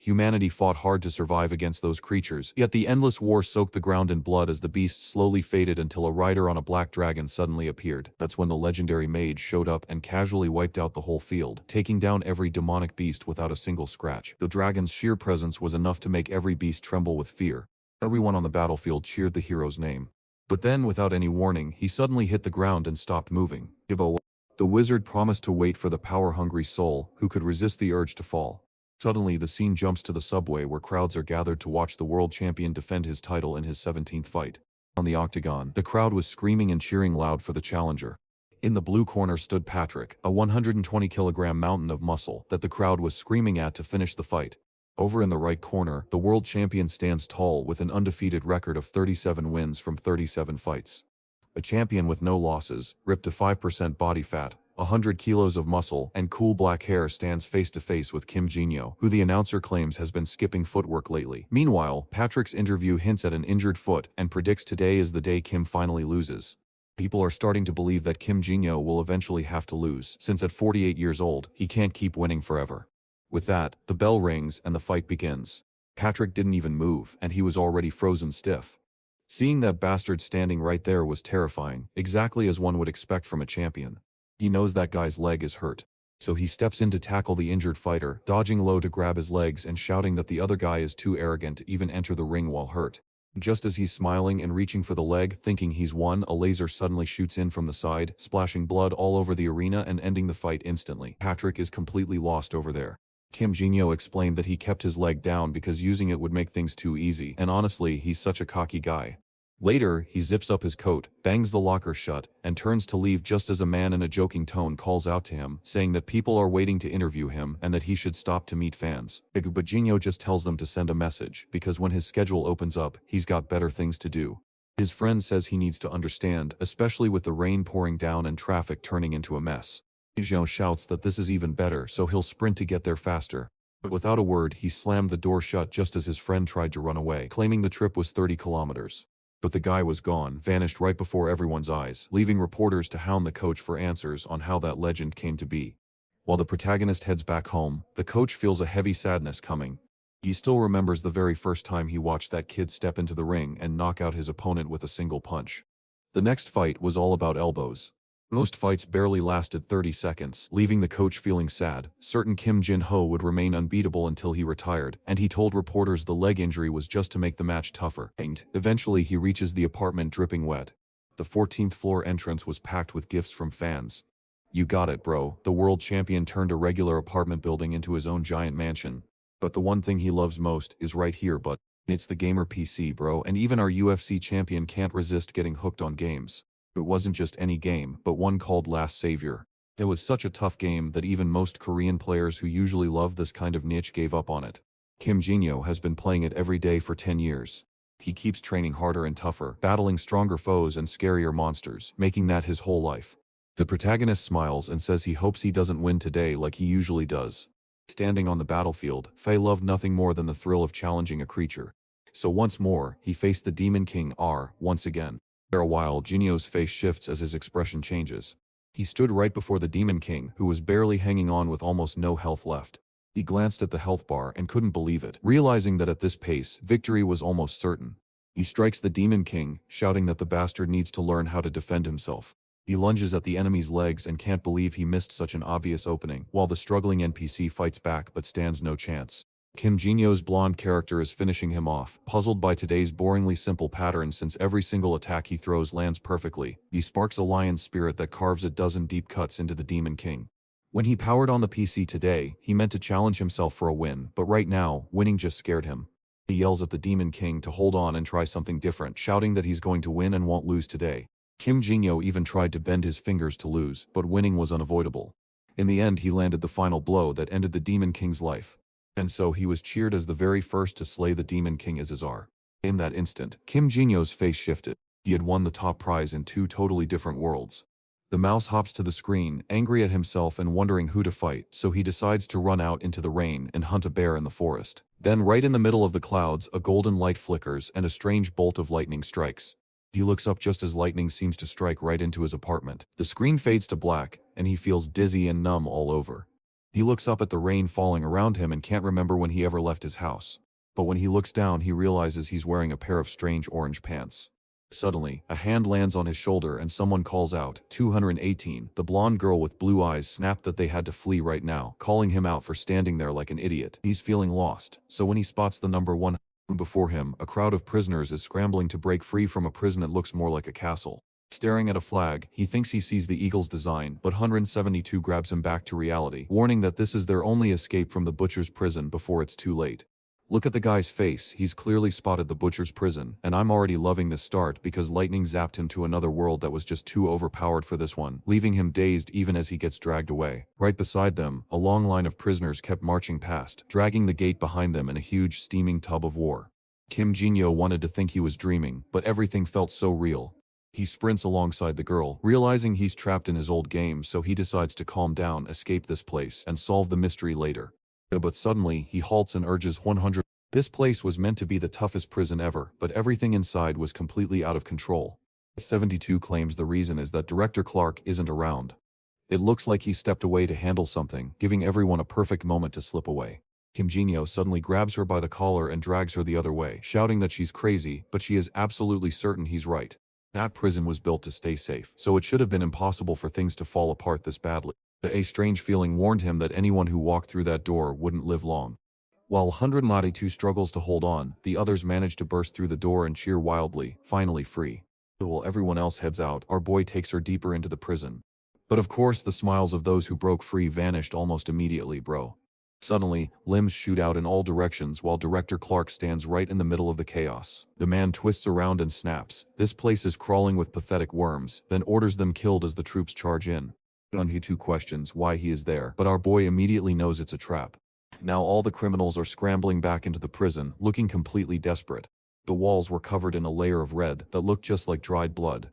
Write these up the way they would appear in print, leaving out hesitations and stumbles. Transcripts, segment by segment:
humanity fought hard to survive against those creatures, yet the endless war soaked the ground in blood as the beast slowly faded until a rider on a black dragon suddenly appeared. That's when the legendary Mage showed up and casually wiped out the whole field, taking down every demonic beast without a single scratch. The dragon's sheer presence was enough to make every beast tremble with fear. Everyone on the battlefield cheered the hero's name. But then, without any warning, he suddenly hit the ground and stopped moving. The wizard promised to wait for the power-hungry soul who could resist the urge to fall. Suddenly, the scene jumps to the subway where crowds are gathered to watch the world champion defend his title in his 17th fight. On the octagon, the crowd was screaming and cheering loud for the challenger. In the blue corner stood Patrick, a 120-kilogram mountain of muscle that the crowd was screaming at to finish the fight. Over in the right corner, the world champion stands tall with an undefeated record of 37 wins from 37 fights. A champion with no losses, ripped to 5% body fat, 100 kilos of muscle, and cool black hair stands face to face with Kim Jinyo, who the announcer claims has been skipping footwork lately. Meanwhile, Patrick's interview hints at an injured foot and predicts today is the day Kim finally loses. People are starting to believe that Kim Jinyo will eventually have to lose, since at 48 years old, he can't keep winning forever. With that, the bell rings and the fight begins. Patrick didn't even move, and he was already frozen stiff. Seeing that bastard standing right there was terrifying, exactly as one would expect from a champion. He knows that guy's leg is hurt. So he steps in to tackle the injured fighter, dodging low to grab his legs and shouting that the other guy is too arrogant to even enter the ring while hurt. Just as he's smiling and reaching for the leg, thinking he's won, a laser suddenly shoots in from the side, splashing blood all over the arena and ending the fight instantly. Patrick is completely lost over there. Kim Jinyo explained that he kept his leg down because using it would make things too easy, and honestly, he's such a cocky guy. Later, he zips up his coat, bangs the locker shut, and turns to leave just as a man in a joking tone calls out to him, saying that people are waiting to interview him and that he should stop to meet fans. But Jinyo just tells them to send a message, because when his schedule opens up, he's got better things to do. His friend says he needs to understand, especially with the rain pouring down and traffic turning into a mess. Jinyo shouts that this is even better, so he'll sprint to get there faster. But without a word, he slammed the door shut just as his friend tried to run away, claiming the trip was 30 kilometers. But the guy was gone, vanished right before everyone's eyes, leaving reporters to hound the coach for answers on how that legend came to be. While the protagonist heads back home, the coach feels a heavy sadness coming. He still remembers the very first time he watched that kid step into the ring and knock out his opponent with a single punch. The next fight was all about elbows. Most fights barely lasted 30 seconds, leaving the coach feeling sad. Certain Kim Jin-ho would remain unbeatable until he retired, and he told reporters the leg injury was just to make the match tougher. Eventually he reaches the apartment dripping wet. The 14th floor entrance was packed with gifts from fans. You got it, bro. The world champion turned a regular apartment building into his own giant mansion. But the one thing he loves most is right here, but it's the gamer PC, bro, and even our UFC champion can't resist getting hooked on games. It wasn't just any game, but one called Last Savior. It was such a tough game that even most Korean players who usually love this kind of niche gave up on it. Kim Jinyo has been playing it every day for 10 years. He keeps training harder and tougher, battling stronger foes and scarier monsters, making that his whole life. The protagonist smiles and says he hopes he doesn't win today like he usually does. Standing on the battlefield, Faye loved nothing more than the thrill of challenging a creature. So once more, he faced the Demon King R once again. After a while, Jinyo's face shifts as his expression changes. He stood right before the Demon King, who was barely hanging on with almost no health left. He glanced at the health bar and couldn't believe it, realizing that at this pace, victory was almost certain. He strikes the Demon King, shouting that the bastard needs to learn how to defend himself. He lunges at the enemy's legs and can't believe he missed such an obvious opening, while the struggling NPC fights back but stands no chance. Kim Jinyo's blonde character is finishing him off, puzzled by today's boringly simple pattern since every single attack he throws lands perfectly. He sparks a lion's spirit that carves a dozen deep cuts into the Demon King. When he powered on the PC today, he meant to challenge himself for a win, but right now, winning just scared him. He yells at the Demon King to hold on and try something different, shouting that he's going to win and won't lose today. Kim Jinyo even tried to bend his fingers to lose, but winning was unavoidable. In the end, he landed the final blow that ended the Demon King's life. And so he was cheered as the very first to slay the Demon King as his R. In that instant, Kim Jinyo's face shifted. He had won the top prize in two totally different worlds. The mouse hops to the screen, angry at himself and wondering who to fight, so he decides to run out into the rain and hunt a bear in the forest. Then right in the middle of the clouds, a golden light flickers and a strange bolt of lightning strikes. He looks up just as lightning seems to strike right into his apartment. The screen fades to black, and he feels dizzy and numb all over. He looks up at the rain falling around him and can't remember when he ever left his house. But when he looks down, he realizes he's wearing a pair of strange orange pants. Suddenly, a hand lands on his shoulder and someone calls out, 218. The blonde girl with blue eyes snapped that they had to flee right now, calling him out for standing there like an idiot. He's feeling lost, so when he spots the number 1 before him, a crowd of prisoners is scrambling to break free from a prison that looks more like a castle. Staring at a flag, he thinks he sees the eagle's design, but 172 grabs him back to reality, warning that this is their only escape from the butcher's prison before it's too late. Look at the guy's face, he's clearly spotted the butcher's prison, and I'm already loving this start because lightning zapped him to another world that was just too overpowered for this one, leaving him dazed even as he gets dragged away. Right beside them, a long line of prisoners kept marching past, dragging the gate behind them in a huge steaming tub of war. Kim Jin-yo wanted to think he was dreaming, but everything felt so real. He sprints alongside the girl, realizing he's trapped in his old game, so he decides to calm down, escape this place, and solve the mystery later. But suddenly, he halts and urges 100. This place was meant to be the toughest prison ever, but everything inside was completely out of control. 72 claims the reason is that Director Clark isn't around. It looks like he stepped away to handle something, giving everyone a perfect moment to slip away. Kim Jin-yo suddenly grabs her by the collar and drags her the other way, shouting that she's crazy, but she is absolutely certain he's right. That prison was built to stay safe, so it should have been impossible for things to fall apart this badly. A strange feeling warned him that anyone who walked through that door wouldn't live long. While 192 struggles to hold on, the others manage to burst through the door and cheer wildly, finally free. While everyone else heads out, our boy takes her deeper into the prison. But of course the smiles of those who broke free vanished almost immediately, bro. Suddenly, limbs shoot out in all directions while Director Clark stands right in the middle of the chaos. The man twists around and snaps. This place is crawling with pathetic worms, then orders them killed as the troops charge in. He too questions why he is there, but our boy immediately knows it's a trap. Now all the criminals are scrambling back into the prison, looking completely desperate. The walls were covered in a layer of red that looked just like dried blood.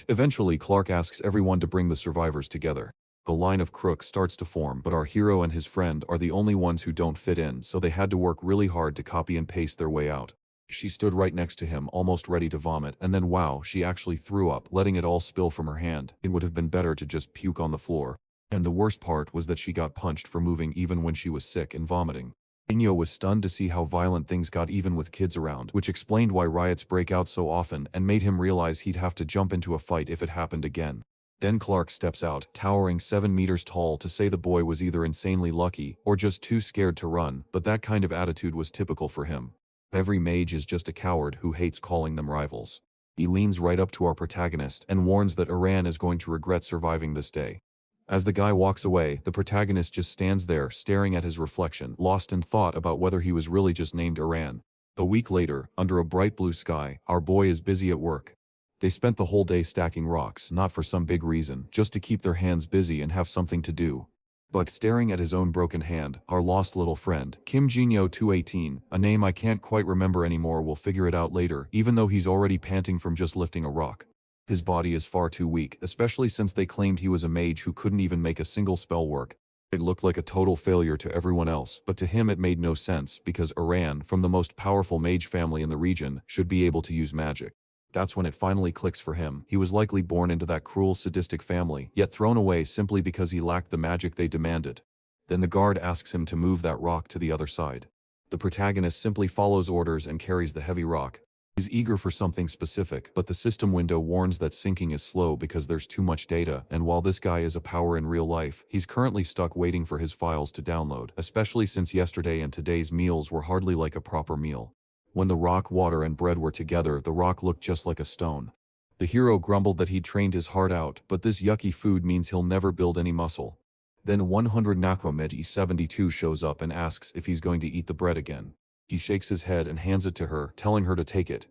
Eventually, Clark asks everyone to bring the survivors together. A line of crooks starts to form, but our hero and his friend are the only ones who don't fit in, so they had to work really hard to copy and paste their way out. She stood right next to him, almost ready to vomit, and then wow, she actually threw up, letting it all spill from her hand. It would have been better to just puke on the floor. And the worst part was that she got punched for moving even when she was sick and vomiting. Inyo was stunned to see how violent things got even with kids around, which explained why riots break out so often and made him realize he'd have to jump into a fight if it happened again. Then Clark steps out, towering 7 meters tall, to say the boy was either insanely lucky or just too scared to run, but that kind of attitude was typical for him. Every mage is just a coward who hates calling them rivals. He leans right up to our protagonist and warns that Iran is going to regret surviving this day. As the guy walks away, the protagonist just stands there staring at his reflection, lost in thought about whether he was really just named Iran. A week later, under a bright blue sky, our boy is busy at work. They spent the whole day stacking rocks, not for some big reason, just to keep their hands busy and have something to do. But staring at his own broken hand, our lost little friend, Kim Jin-yo 218, a name I can't quite remember anymore, will figure it out later, even though he's already panting from just lifting a rock. His body is far too weak, especially since they claimed he was a mage who couldn't even make a single spell work. It looked like a total failure to everyone else, but to him it made no sense, because Iran, from the most powerful mage family in the region, should be able to use magic. That's when it finally clicks for him. He was likely born into that cruel, sadistic family, yet thrown away simply because he lacked the magic they demanded. Then the guard asks him to move that rock to the other side. The protagonist simply follows orders and carries the heavy rock. He's eager for something specific, but the system window warns that syncing is slow because there's too much data, and while this guy is a power in real life, he's currently stuck waiting for his files to download, especially since yesterday and today's meals were hardly like a proper meal. When the rock, water, and bread were together, the rock looked just like a stone. The hero grumbled that he'd trained his heart out, but this yucky food means he'll never build any muscle. Then 100 Mage 72 shows up and asks if he's going to eat the bread again. He shakes his head and hands it to her, telling her to take it.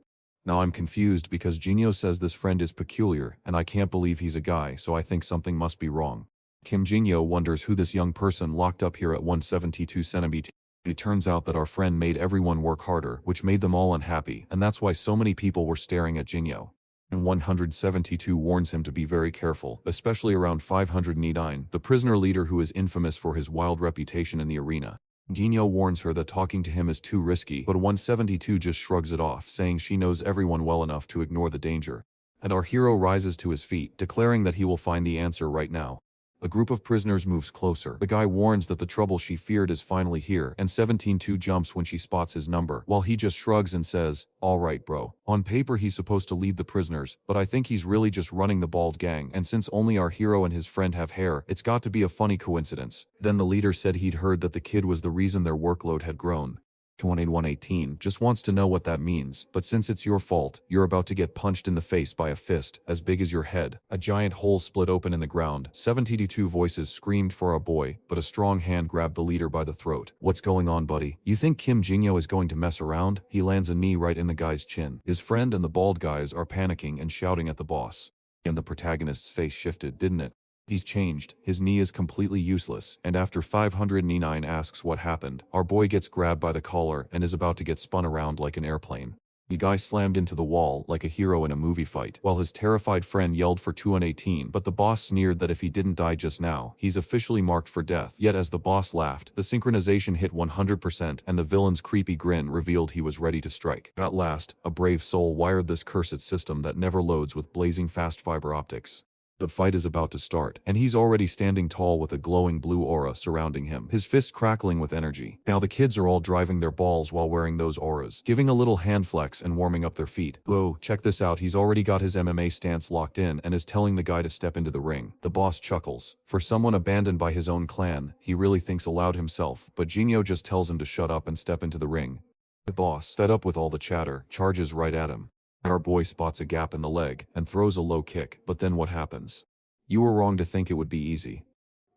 Now I'm confused because Jinyo says this friend is peculiar, and I can't believe he's a guy, so I think something must be wrong. Kim Jinyo wonders who this young person locked up here at 172 centimeters. It turns out that our friend made everyone work harder, which made them all unhappy, and that's why so many people were staring at Jinyo. And 172 warns him to be very careful, especially around 509, the prisoner leader who is infamous for his wild reputation in the arena. Jinyo warns her that talking to him is too risky, but 172 just shrugs it off, saying she knows everyone well enough to ignore the danger. And our hero rises to his feet, declaring that he will find the answer right now. A group of prisoners moves closer. The guy warns that the trouble she feared is finally here, and 17-2 jumps when she spots his number, while he just shrugs and says, "Alright bro." On paper he's supposed to lead the prisoners, but I think he's really just running the bald gang, and since only our hero and his friend have hair, it's got to be a funny coincidence. Then the leader said he'd heard that the kid was the reason their workload had grown. 2118 just wants to know what that means, but since it's your fault, you're about to get punched in the face by a fist as big as your head. A giant hole split open in the ground. 72 voices screamed for our boy, but a strong hand grabbed the leader by the throat. "What's going on, buddy? You think Kim Jin-yo is going to mess around?" He lands a knee right in the guy's chin. His friend and the bald guys are panicking and shouting at the boss. And the protagonist's face shifted, didn't it? He's changed, his knee is completely useless, and after 509 asks what happened, our boy gets grabbed by the collar and is about to get spun around like an airplane. The guy slammed into the wall like a hero in a movie fight, while his terrified friend yelled for 2118, but the boss sneered that if he didn't die just now, he's officially marked for death. Yet as the boss laughed, the synchronization hit 100% and the villain's creepy grin revealed he was ready to strike. At last, a brave soul wired this cursed system that never loads with blazing fast fiber optics. The fight is about to start, and he's already standing tall with a glowing blue aura surrounding him, his fist crackling with energy. Now the kids are all driving their balls while wearing those auras, giving a little hand flex and warming up their feet. Whoa, check this out, he's already got his MMA stance locked in and is telling the guy to step into the ring. The boss chuckles. For someone abandoned by his own clan, he really thinks aloud himself, but Jinyo just tells him to shut up and step into the ring. The boss, fed up with all the chatter, charges right at him. Our boy spots a gap in the leg and throws a low kick, but then what happens? You were wrong to think it would be easy.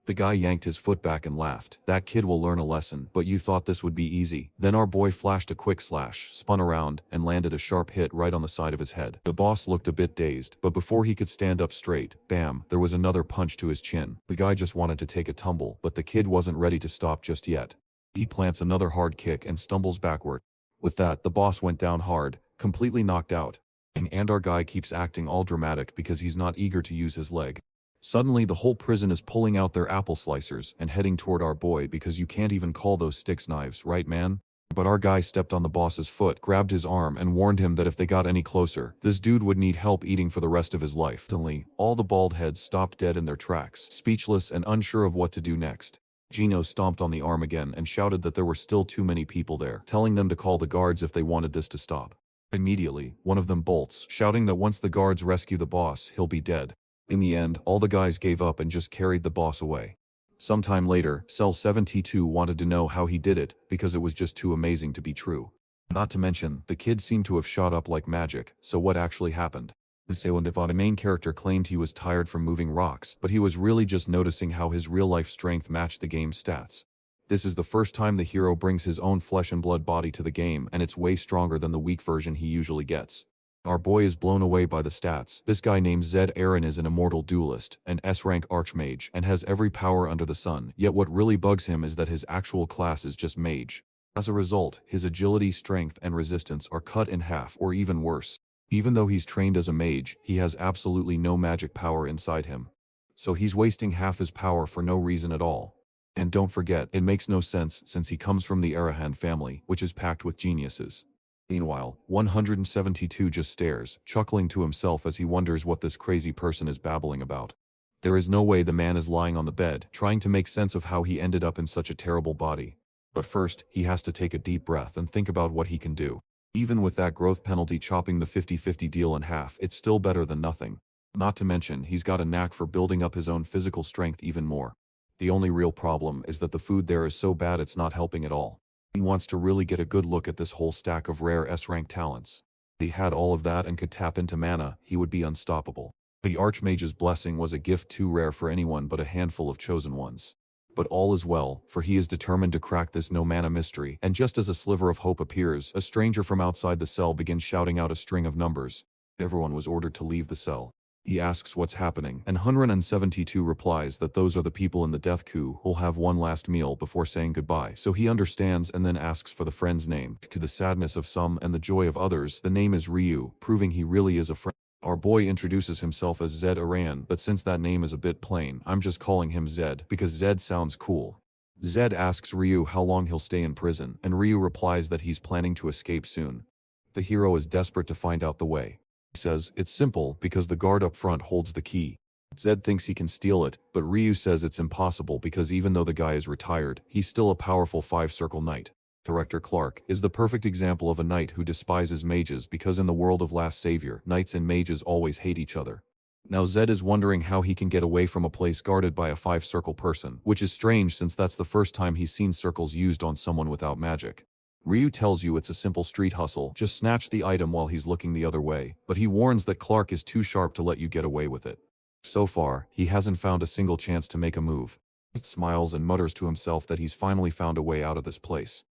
The guy yanked his foot back and laughed. That kid will learn a lesson, but you thought this would be easy. Then our boy flashed a quick slash, spun around, and landed a sharp hit right on the side of his head. The boss looked a bit dazed, but before he could stand up straight, bam, there was another punch to his chin. The guy just wanted to take a tumble, but the kid wasn't ready to stop just yet. He plants another hard kick and stumbles backward. With that, the boss went down hard, completely knocked out. And our guy keeps acting all dramatic because he's not eager to use his leg. Suddenly the whole prison is pulling out their apple slicers and heading toward our boy because you can't even call those sticks knives, right man? But our guy stepped on the boss's foot, grabbed his arm and warned him that if they got any closer, this dude would need help eating for the rest of his life. Suddenly, all the bald heads stopped dead in their tracks, speechless and unsure of what to do next. Gino stomped on the arm again and shouted that there were still too many people there, telling them to call the guards if they wanted this to stop. Immediately, one of them bolts, shouting that once the guards rescue the boss, he'll be dead. In the end, all the guys gave up and just carried the boss away. Sometime later, Cell 72 wanted to know how he did it, because it was just too amazing to be true. Not to mention, the kid seemed to have shot up like magic, so what actually happened? The main character claimed he was tired from moving rocks, but he was really just noticing how his real-life strength matched the game's stats. This is the first time the hero brings his own flesh and blood body to the game, and it's way stronger than the weak version he usually gets. Our boy is blown away by the stats. This guy named Zed Aaron is an immortal duelist, an S-rank archmage, and has every power under the sun, yet what really bugs him is that his actual class is just mage. As a result, his agility, strength, and resistance are cut in half or even worse. Even though he's trained as a mage, he has absolutely no magic power inside him. So he's wasting half his power for no reason at all. And don't forget, it makes no sense since he comes from the Arahan family, which is packed with geniuses. Meanwhile, 172 just stares, chuckling to himself as he wonders what this crazy person is babbling about. There is no way the man is lying on the bed, trying to make sense of how he ended up in such a terrible body. But first, he has to take a deep breath and think about what he can do. Even with that growth penalty chopping the 50-50 deal in half, it's still better than nothing. Not to mention, he's got a knack for building up his own physical strength even more. The only real problem is that the food there is so bad it's not helping at all. He wants to really get a good look at this whole stack of rare S-rank talents. If he had all of that and could tap into mana, he would be unstoppable. The Archmage's blessing was a gift too rare for anyone but a handful of chosen ones. But all is well, for he is determined to crack this no-mana mystery, and just as a sliver of hope appears, a stranger from outside the cell begins shouting out a string of numbers. Everyone was ordered to leave the cell. He asks what's happening, and 172 replies that those are the people in the death coup who'll have one last meal before saying goodbye. So he understands and then asks for the friend's name. To the sadness of some and the joy of others, the name is Ryu, proving he really is a friend. Our boy introduces himself as Zed Aran, but since that name is a bit plain, I'm just calling him Zed, because Zed sounds cool. Zed asks Ryu how long he'll stay in prison, and Ryu replies that he's planning to escape soon. The hero is desperate to find out the way. He says, it's simple because the guard up front holds the key. Zed thinks he can steal it, but Ryu says it's impossible because even though the guy is retired, he's still a powerful five-circle knight. Director Clark is the perfect example of a knight who despises mages because in the world of Last Savior, knights and mages always hate each other. Now Zed is wondering how he can get away from a place guarded by a five-circle person, which is strange since that's the first time he's seen circles used on someone without magic. Ryu tells you it's a simple street hustle, just snatch the item while he's looking the other way, but he warns that Clark is too sharp to let you get away with it. So far, he hasn't found a single chance to make a move. He smiles and mutters to himself that he's finally found a way out of this place.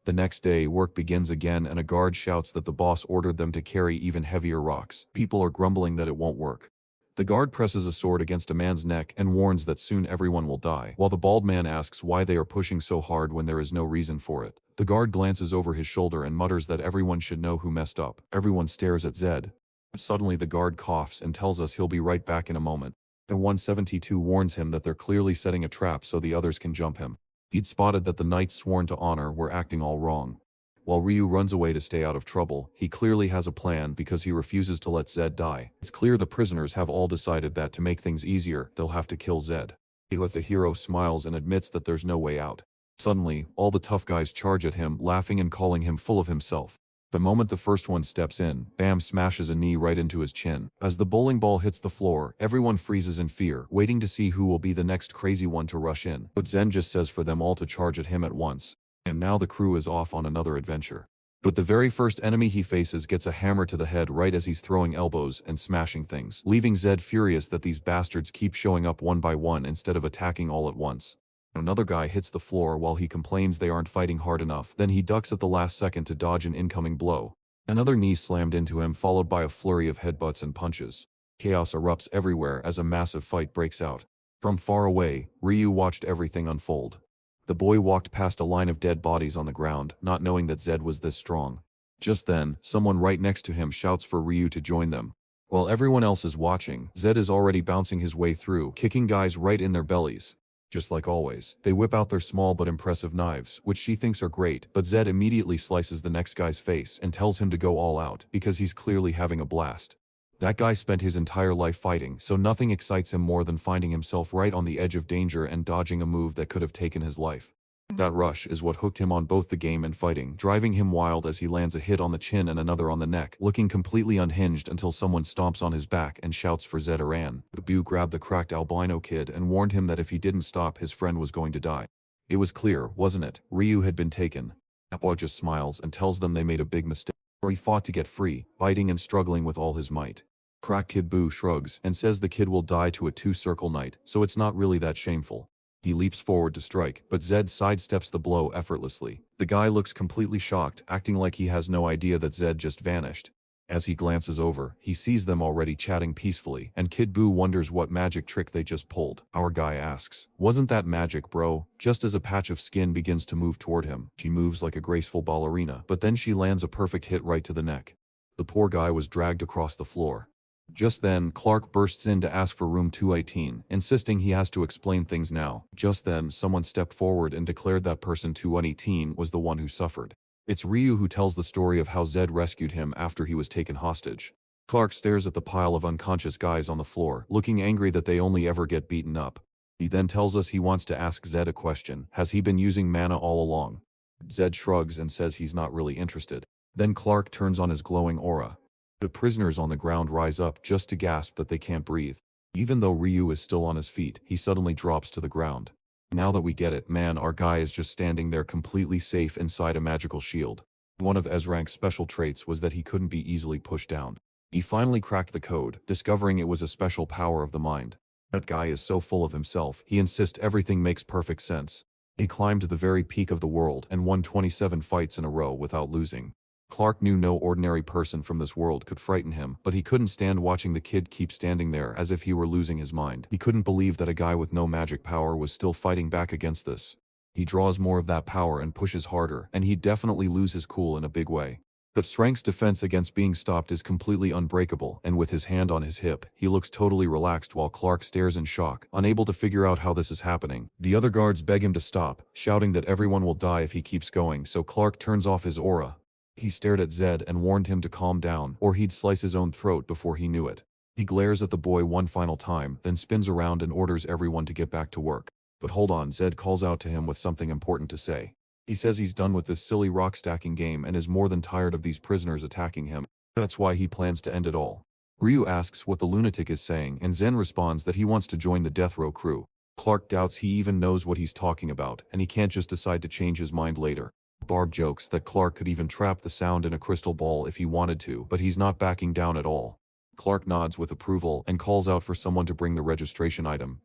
The next day, work begins again and a guard shouts that the boss ordered them to carry even heavier rocks. People are grumbling that it won't work. The guard presses a sword against a man's neck and warns that soon everyone will die, while the bald man asks why they are pushing so hard when there is no reason for it. The guard glances over his shoulder and mutters that everyone should know who messed up. Everyone stares at Zed. Suddenly the guard coughs and tells us he'll be right back in a moment. The 172 warns him that they're clearly setting a trap so the others can jump him. He'd spotted that the knights sworn to honor were acting all wrong. While Ryu runs away to stay out of trouble, he clearly has a plan because he refuses to let Zed die. It's clear the prisoners have all decided that to make things easier, they'll have to kill Zed. The hero smiles and admits that there's no way out. Suddenly, all the tough guys charge at him, laughing and calling him full of himself. The moment the first one steps in, Bam smashes a knee right into his chin. As the bowling ball hits the floor, everyone freezes in fear, waiting to see who will be the next crazy one to rush in. But Zen just says for them all to charge at him at once. And now the crew is off on another adventure. But the very first enemy he faces gets a hammer to the head right as he's throwing elbows and smashing things, leaving Zed furious that these bastards keep showing up one by one instead of attacking all at once. Another guy hits the floor while he complains they aren't fighting hard enough, then he ducks at the last second to dodge an incoming blow. Another knee slammed into him followed by a flurry of headbutts and punches. Chaos erupts everywhere as a massive fight breaks out. From far away, Ryu watched everything unfold. The boy walked past a line of dead bodies on the ground, not knowing that Zed was this strong. Just then, someone right next to him shouts for Ryu to join them. While everyone else is watching, Zed is already bouncing his way through, kicking guys right in their bellies. Just like always, they whip out their small but impressive knives, which she thinks are great, but Zed immediately slices the next guy's face and tells him to go all out, because he's clearly having a blast. That guy spent his entire life fighting, so nothing excites him more than finding himself right on the edge of danger and dodging a move that could have taken his life. That rush is what hooked him on both the game and fighting, driving him wild as he lands a hit on the chin and another on the neck, looking completely unhinged until someone stomps on his back and shouts for Zed Aran. Bu grabbed the cracked albino kid and warned him that if he didn't stop, his friend was going to die. It was clear, wasn't it? Ryu had been taken. Apo just smiles and tells them they made a big mistake, or he fought to get free, fighting and struggling with all his might. Crack Kid Bu shrugs and says the kid will die to a two-circle knight, so it's not really that shameful. He leaps forward to strike, but Zed sidesteps the blow effortlessly. The guy looks completely shocked, acting like he has no idea that Zed just vanished. As he glances over, he sees them already chatting peacefully, and Kid Bu wonders what magic trick they just pulled. Our guy asks, "Wasn't that magic, bro?" Just as a patch of skin begins to move toward him. She moves like a graceful ballerina, but then she lands a perfect hit right to the neck. The poor guy was dragged across the floor. Just then, Clark bursts in to ask for room 218, insisting he has to explain things now. Just then, someone stepped forward and declared that person 218 was the one who suffered. It's Ryu who tells the story of how Zed rescued him after he was taken hostage. Clark stares at the pile of unconscious guys on the floor, looking angry that they only ever get beaten up. He then tells us he wants to ask Zed a question. Has he been using mana all along? Zed shrugs and says he's not really interested. Then Clark turns on his glowing aura. The prisoners on the ground rise up just to gasp that they can't breathe. Even though Ryu is still on his feet, he suddenly drops to the ground. Now that we get it, man, our guy is just standing there completely safe inside a magical shield. One of S-Rank's special traits was that he couldn't be easily pushed down. He finally cracked the code, discovering it was a special power of the mind. That guy is so full of himself, he insists everything makes perfect sense. He climbed to the very peak of the world and won 27 fights in a row without losing. Clark knew no ordinary person from this world could frighten him, but he couldn't stand watching the kid keep standing there as if he were losing his mind. He couldn't believe that a guy with no magic power was still fighting back against this. He draws more of that power and pushes harder, and he'd definitely lose his cool in a big way. But Strank's defense against being stopped is completely unbreakable, and with his hand on his hip, he looks totally relaxed while Clark stares in shock, unable to figure out how this is happening. The other guards beg him to stop, shouting that everyone will die if he keeps going, so Clark turns off his aura. He stared at Zed and warned him to calm down, or he'd slice his own throat before he knew it. He glares at the boy one final time, then spins around and orders everyone to get back to work. But hold on, Zed calls out to him with something important to say. He says he's done with this silly rock stacking game and is more than tired of these prisoners attacking him. That's why he plans to end it all. Ryu asks what the lunatic is saying, and Zen responds that he wants to join the death row crew. Clark doubts he even knows what he's talking about, and he can't just decide to change his mind later. Barb jokes that Clark could even trap the sound in a crystal ball if he wanted to, but he's not backing down at all. Clark nods with approval and calls out for someone to bring the registration item.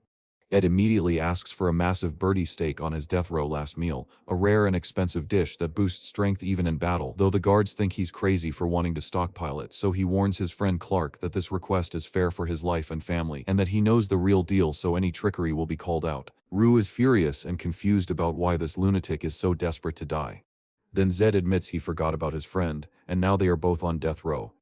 Ed immediately asks for a massive birdie steak on his death row last meal, a rare and expensive dish that boosts strength even in battle, though the guards think he's crazy for wanting to stockpile it, so he warns his friend Clark that this request is fair for his life and family, and that he knows the real deal so any trickery will be called out. Rue is furious and confused about why this lunatic is so desperate to die. Then Zed admits he forgot about his friend, and now they are both on death row.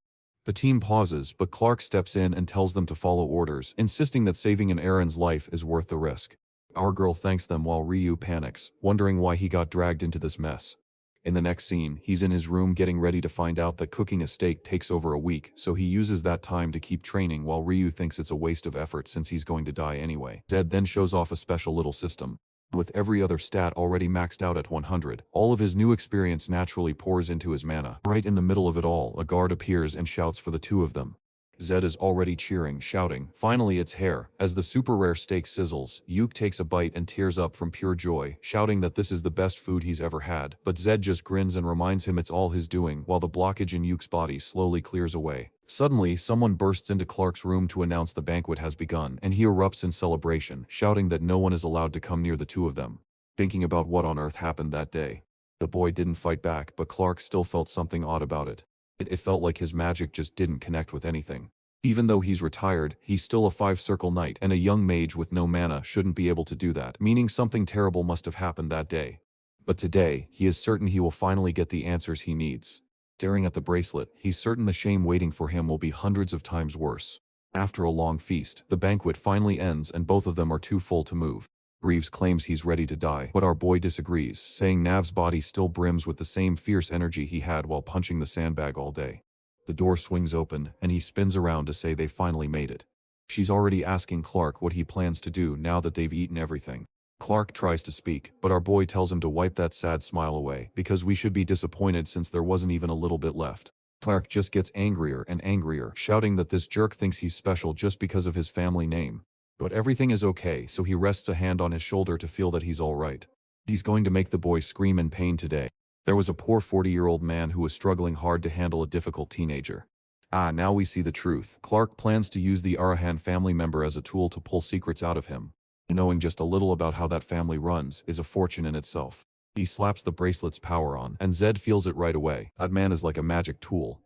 The team pauses, but Clark steps in and tells them to follow orders, insisting that saving an Aaron's life is worth the risk. Our girl thanks them while Ryu panics, wondering why he got dragged into this mess. In the next scene, he's in his room getting ready to find out that cooking a steak takes over a week, so he uses that time to keep training while Ryu thinks it's a waste of effort since he's going to die anyway. Zed then shows off a special little system. With every other stat already maxed out at 100, all of his new experience naturally pours into his mana. Right in the middle of it all, a guard appears and shouts for the two of them. Zed is already cheering, shouting, "Finally it's hair." As the super rare steak sizzles, Yuke takes a bite and tears up from pure joy, shouting that this is the best food he's ever had. But Zed just grins and reminds him it's all his doing, while the blockage in Yuke's body slowly clears away. Suddenly, someone bursts into Clark's room to announce the banquet has begun, and he erupts in celebration, shouting that no one is allowed to come near the two of them. Thinking about what on earth happened that day. The boy didn't fight back, but Clark still felt something odd about it. It felt like his magic just didn't connect with anything. Even though he's retired, he's still a 5-circle knight, and a young mage with no mana shouldn't be able to do that, meaning something terrible must have happened that day. But today, he is certain he will finally get the answers he needs. Staring at the bracelet, he's certain the shame waiting for him will be hundreds of times worse. After a long feast, the banquet finally ends and both of them are too full to move. Reeves claims he's ready to die, but our boy disagrees, saying Nav's body still brims with the same fierce energy he had while punching the sandbag all day. The door swings open, and he spins around to say they finally made it. She's already asking Clark what he plans to do now that they've eaten everything. Clark tries to speak, but our boy tells him to wipe that sad smile away, because we should be disappointed since there wasn't even a little bit left. Clark just gets angrier and angrier, shouting that this jerk thinks he's special just because of his family name. But everything is okay, so he rests a hand on his shoulder to feel that he's alright. He's going to make the boy scream in pain today. There was a poor 40-year-old man who was struggling hard to handle a difficult teenager. Now we see the truth. Clark plans to use the Arahan family member as a tool to pull secrets out of him. Knowing just a little about how that family runs is a fortune in itself. He slaps the bracelet's power on, and Zed feels it right away. That man is like a magic tool.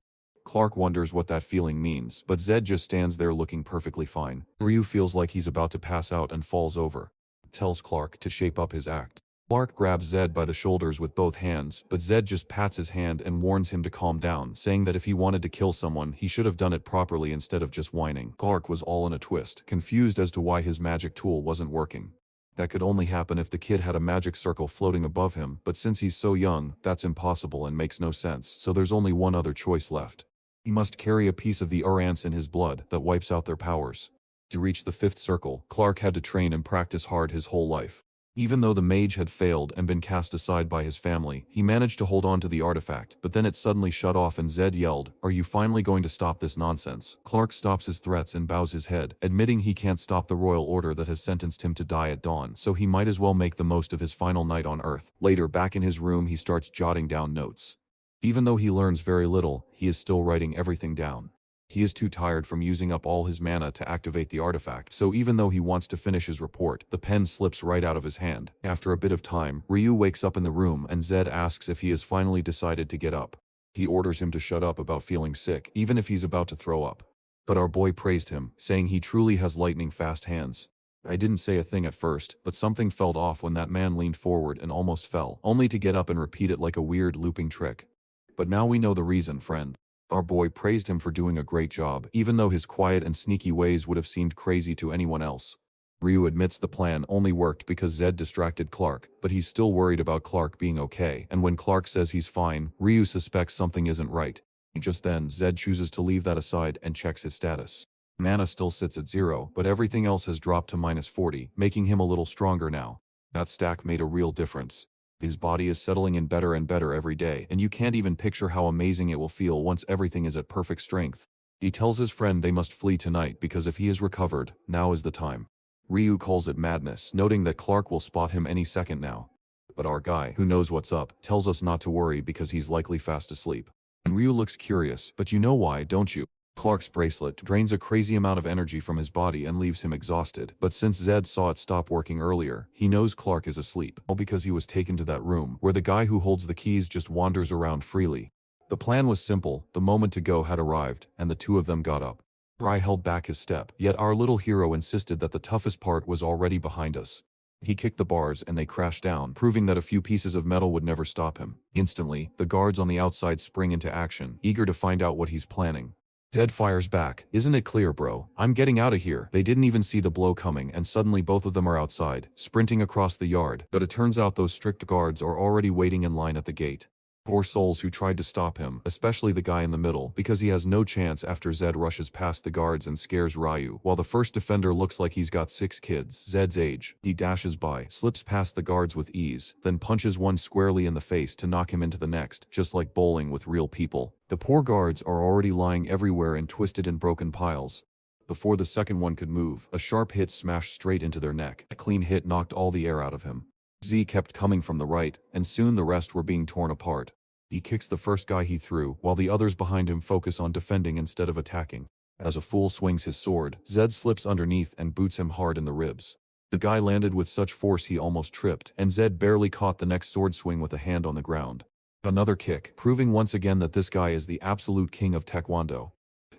Clark wonders what that feeling means, but Zed just stands there looking perfectly fine. Ryu feels like he's about to pass out and falls over. Tells Clark to shape up his act. Clark grabs Zed by the shoulders with both hands, but Zed just pats his hand and warns him to calm down, saying that if he wanted to kill someone, he should have done it properly instead of just whining. Clark was all in a twist, confused as to why his magic tool wasn't working. That could only happen if the kid had a magic circle floating above him, but since he's so young, that's impossible and makes no sense, so there's only one other choice left. He must carry a piece of the Urance in his blood that wipes out their powers. To reach the 5th circle, Clark had to train and practice hard his whole life. Even though the mage had failed and been cast aside by his family, he managed to hold on to the artifact, but then it suddenly shut off and Zed yelled, "Are you finally going to stop this nonsense?" Clark stops his threats and bows his head, admitting he can't stop the royal order that has sentenced him to die at dawn, so he might as well make the most of his final night on Earth. Later, back in his room, he starts jotting down notes. Even though he learns very little, he is still writing everything down. He is too tired from using up all his mana to activate the artifact, so even though he wants to finish his report, the pen slips right out of his hand. After a bit of time, Ryu wakes up in the room and Zed asks if he has finally decided to get up. He orders him to shut up about feeling sick, even if he's about to throw up. But our boy praised him, saying he truly has lightning-fast hands. I didn't say a thing at first, but something felt off when that man leaned forward and almost fell, only to get up and repeat it like a weird looping trick. But now we know the reason, friend. Our boy praised him for doing a great job, even though his quiet and sneaky ways would have seemed crazy to anyone else. Ryu admits the plan only worked because Zed distracted Clark, but he's still worried about Clark being okay, and when Clark says he's fine, Ryu suspects something isn't right. Just then, Zed chooses to leave that aside and checks his status. Mana still sits at 0, but everything else has dropped to -40, making him a little stronger now. That stack made a real difference. His body is settling in better and better every day, and you can't even picture how amazing it will feel once everything is at perfect strength. He tells his friend they must flee tonight because if he is recovered, now is the time. Ryu calls it madness, noting that Clark will spot him any second now. But our guy, who knows what's up, tells us not to worry because he's likely fast asleep. And Ryu looks curious, but you know why, don't you? Clark's bracelet drains a crazy amount of energy from his body and leaves him exhausted, but since Zed saw it stop working earlier, he knows Clark is asleep, all because he was taken to that room, where the guy who holds the keys just wanders around freely. The plan was simple, the moment to go had arrived, and the two of them got up. Rai held back his step, yet our little hero insisted that the toughest part was already behind us. He kicked the bars and they crashed down, proving that a few pieces of metal would never stop him. Instantly, the guards on the outside spring into action, eager to find out what he's planning. Zed fires back. "Isn't it clear, bro? I'm getting out of here." They didn't even see the blow coming, and suddenly both of them are outside, sprinting across the yard. But it turns out those strict guards are already waiting in line at the gate. Poor souls who tried to stop him, especially the guy in the middle, because he has no chance after Zed rushes past the guards and scares Ryu. While the first defender looks like he's got 6 kids, Zed's age, he dashes by, slips past the guards with ease, then punches one squarely in the face to knock him into the next, just like bowling with real people. The poor guards are already lying everywhere in twisted and broken piles. Before the second one could move, a sharp hit smashed straight into their neck. A clean hit knocked all the air out of him. Z kept coming from the right, and soon the rest were being torn apart. He kicks the first guy he threw, while the others behind him focus on defending instead of attacking. As a fool swings his sword, Zed slips underneath and boots him hard in the ribs. The guy landed with such force he almost tripped, and Zed barely caught the next sword swing with a hand on the ground. Another kick, proving once again that this guy is the absolute king of Taekwondo.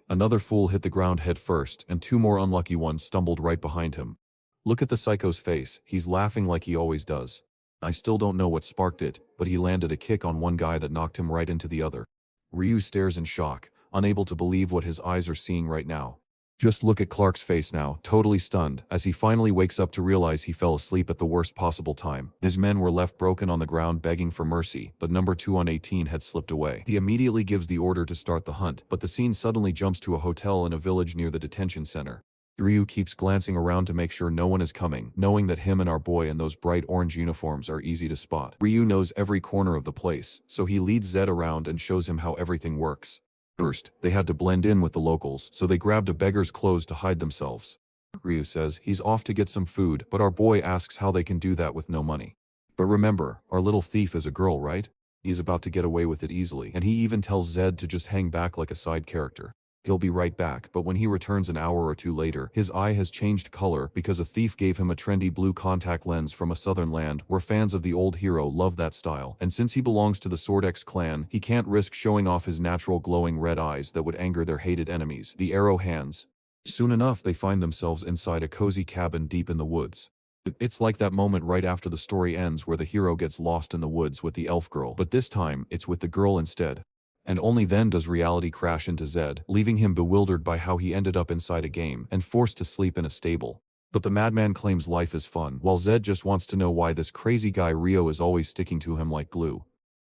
Another fool hit the ground head first, and 2 more unlucky ones stumbled right behind him. Look at the psycho's face, he's laughing like he always does. I still don't know what sparked it, but he landed a kick on one guy that knocked him right into the other. Ryu stares in shock, unable to believe what his eyes are seeing right now. Just look at Clark's face now, totally stunned, as he finally wakes up to realize he fell asleep at the worst possible time. His men were left broken on the ground begging for mercy, but number 2 on 18 had slipped away. He immediately gives the order to start the hunt, but the scene suddenly jumps to a hotel in a village near the detention center. Ryu keeps glancing around to make sure no one is coming, knowing that him and our boy in those bright orange uniforms are easy to spot. Ryu knows every corner of the place, so he leads Zed around and shows him how everything works. First, they had to blend in with the locals, so they grabbed a beggar's clothes to hide themselves. Ryu says he's off to get some food, but our boy asks how they can do that with no money. But remember, our little thief is a girl, right? He's about to get away with it easily, and he even tells Zed to just hang back like a side character. He'll be right back, but when he returns an hour or 2 later, his eye has changed color because a thief gave him a trendy blue contact lens from a southern land where fans of the old hero love that style, and since he belongs to the Sword X clan, he can't risk showing off his natural glowing red eyes that would anger their hated enemies, the Arrow Hands. Soon enough, they find themselves inside a cozy cabin deep in the woods. It's like that moment right after the story ends where the hero gets lost in the woods with the elf girl, but this time, it's with the girl instead. And only then does reality crash into Zed, leaving him bewildered by how he ended up inside a game and forced to sleep in a stable. But the madman claims life is fun, while Zed just wants to know why this crazy guy Rio is always sticking to him like glue.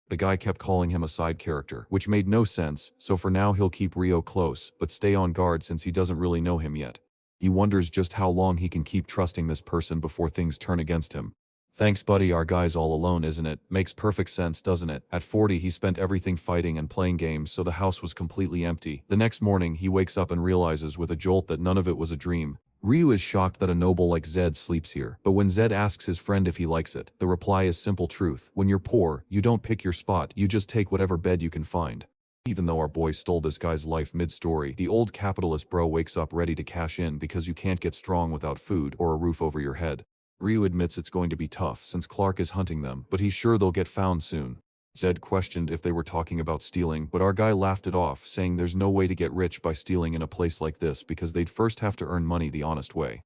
The guy kept calling him a side character, which made no sense, so for now he'll keep Rio close, but stay on guard since he doesn't really know him yet. He wonders just how long he can keep trusting this person before things turn against him. Thanks buddy, our guy's all alone, isn't it? Makes perfect sense, doesn't it? At 40 he spent everything fighting and playing games, so the house was completely empty. The next morning he wakes up and realizes with a jolt that none of it was a dream. Ryu is shocked that a noble like Zed sleeps here, but when Zed asks his friend if he likes it, the reply is simple truth. When you're poor, you don't pick your spot, you just take whatever bed you can find. Even though our boy stole this guy's life mid-story, the old capitalist bro wakes up ready to cash in because you can't get strong without food or a roof over your head. Ryu admits it's going to be tough since Clark is hunting them, but he's sure they'll get found soon. Zed questioned if they were talking about stealing, but our guy laughed it off, saying there's no way to get rich by stealing in a place like this because they'd first have to earn money the honest way.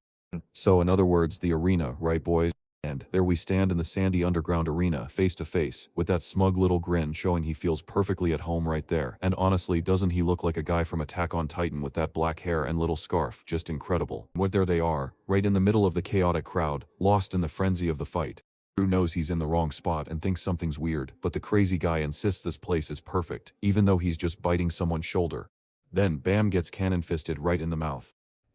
So in other words, the arena, right boys? And there we stand in the sandy underground arena, face to face, with that smug little grin showing he feels perfectly at home right there. And honestly, doesn't he look like a guy from Attack on Titan with that black hair and little scarf? Just incredible. What there they are, right in the middle of the chaotic crowd, lost in the frenzy of the fight. Drew knows he's in the wrong spot and thinks something's weird, but the crazy guy insists this place is perfect, even though he's just biting someone's shoulder. Then Bam gets cannon fisted right in the mouth.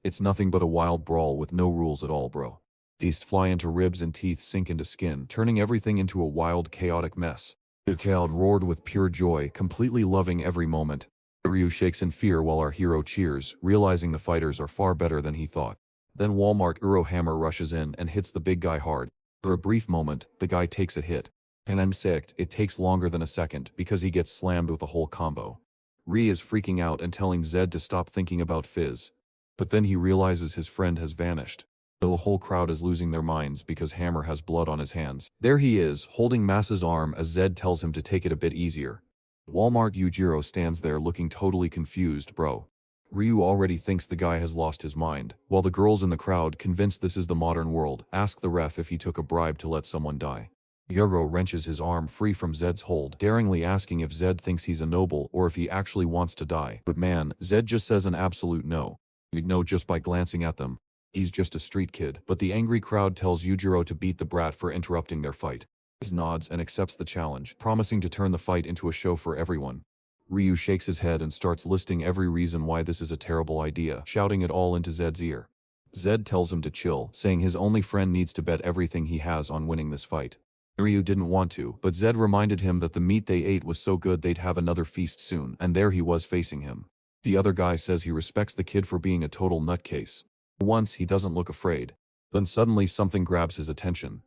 It's nothing but a wild brawl with no rules at all, bro. Teeth fly into ribs and teeth sink into skin, turning everything into a wild, chaotic mess. The crowd roared with pure joy, completely loving every moment. Ryu shakes in fear while our hero cheers, realizing the fighters are far better than he thought. Then Walmart Uro Hammer rushes in and hits the big guy hard. For a brief moment, the guy takes a hit. And I'm sick, it takes longer than a second because he gets slammed with a whole combo. Ri is freaking out and telling Zed to stop thinking about Fizz. But then he realizes his friend has vanished. The whole crowd is losing their minds because Hammer has blood on his hands. There he is, holding Masa's arm as Zed tells him to take it a bit easier. Walmart Yujiro stands there looking totally confused, bro. Ryu already thinks the guy has lost his mind, while the girls in the crowd, convinced this is the modern world, ask the ref if he took a bribe to let someone die. Yuro wrenches his arm free from Zed's hold, daringly asking if Zed thinks he's a noble or if he actually wants to die. But man, Zed just says an absolute no. You'd know just by glancing at them. He's just a street kid, but the angry crowd tells Yujiro to beat the brat for interrupting their fight. He nods and accepts the challenge, promising to turn the fight into a show for everyone. Ryu shakes his head and starts listing every reason why this is a terrible idea, shouting it all into Zed's ear. Zed tells him to chill, saying his only friend needs to bet everything he has on winning this fight. Ryu didn't want to, but Zed reminded him that the meat they ate was so good they'd have another feast soon, and there he was facing him. The other guy says he respects the kid for being a total nutcase. For once, he doesn't look afraid. Then suddenly something grabs his attention.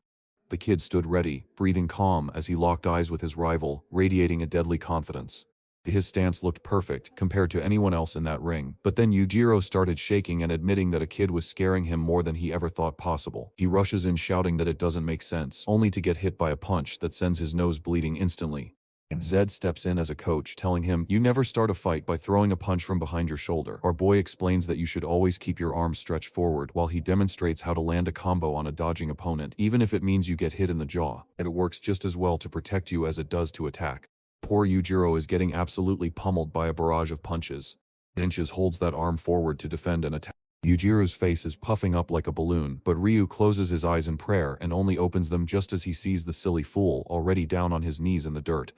The kid stood ready, breathing calm as he locked eyes with his rival, radiating a deadly confidence. His stance looked perfect compared to anyone else in that ring, but then Yujiro started shaking and admitting that a kid was scaring him more than he ever thought possible. He rushes in shouting that it doesn't make sense, only to get hit by a punch that sends his nose bleeding instantly. Zed steps in as a coach, telling him, "You never start a fight by throwing a punch from behind your shoulder." Our boy explains that you should always keep your arms stretched forward while he demonstrates how to land a combo on a dodging opponent, even if it means you get hit in the jaw. And it works just as well to protect you as it does to attack. Poor Yujiro is getting absolutely pummeled by a barrage of punches. Inches holds that arm forward to defend an attack. Yujiro's face is puffing up like a balloon, but Ryu closes his eyes in prayer and only opens them just as he sees the silly fool already down on his knees in the dirt.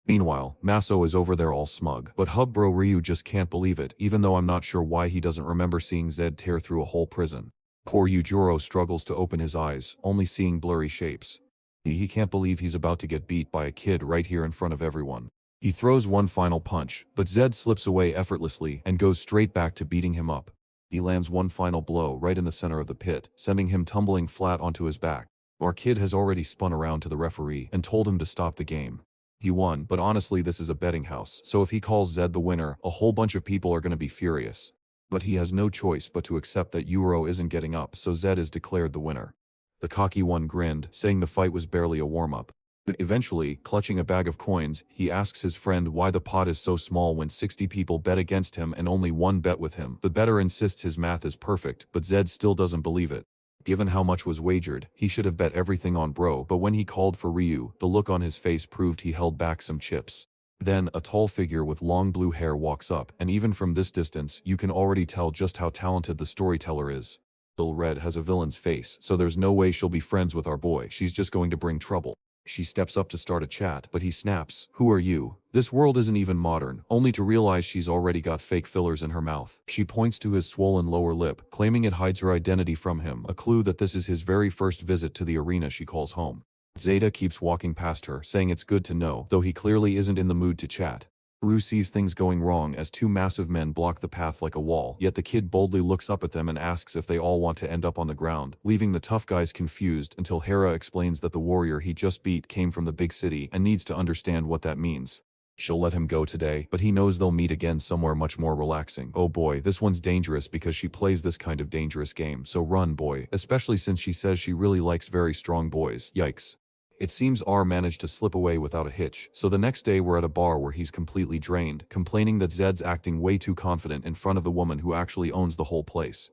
Meanwhile, Maso is over there all smug, but hub bro Ryu just can't believe it, even though I'm not sure why he doesn't remember seeing Zed tear through a whole prison. Poor Yujiro struggles to open his eyes, only seeing blurry shapes. He can't believe he's about to get beat by a kid right here in front of everyone. He throws one final punch, but Zed slips away effortlessly and goes straight back to beating him up. He lands one final blow right in the center of the pit, sending him tumbling flat onto his back. Our kid has already spun around to the referee and told him to stop the game. He won, but honestly this is a betting house, so if he calls Zed the winner, a whole bunch of people are going to be furious. But he has no choice but to accept that Yuro isn't getting up, so Zed is declared the winner. The cocky one grinned, saying the fight was barely a warm-up. But eventually, clutching a bag of coins, he asks his friend why the pot is so small when 60 people bet against him and only one bet with him. The bettor insists his math is perfect, but Zed still doesn't believe it. Given how much was wagered, he should have bet everything on bro, but when he called for Ryu, the look on his face proved he held back some chips. Then, a tall figure with long blue hair walks up, and even from this distance, you can already tell just how talented the storyteller is. Bill Red has a villain's face, so there's no way she'll be friends with our boy, she's just going to bring trouble. She steps up to start a chat, but he snaps, "Who are you? This world isn't even modern," only to realize she's already got fake fillers in her mouth. She points to his swollen lower lip, claiming it hides her identity from him, a clue that this is his very first visit to the arena she calls home. Zeta keeps walking past her, saying it's good to know, though he clearly isn't in the mood to chat. Ru sees things going wrong as two massive men block the path like a wall, yet the kid boldly looks up at them and asks if they all want to end up on the ground, leaving the tough guys confused until Hera explains that the warrior he just beat came from the big city and needs to understand what that means. She'll let him go today, but he knows they'll meet again somewhere much more relaxing. Oh boy, this one's dangerous because she plays this kind of dangerous game, so run boy, especially since she says she really likes very strong boys, yikes. It seems R managed to slip away without a hitch, so the next day we're at a bar where he's completely drained, complaining that Zed's acting way too confident in front of the woman who actually owns the whole place.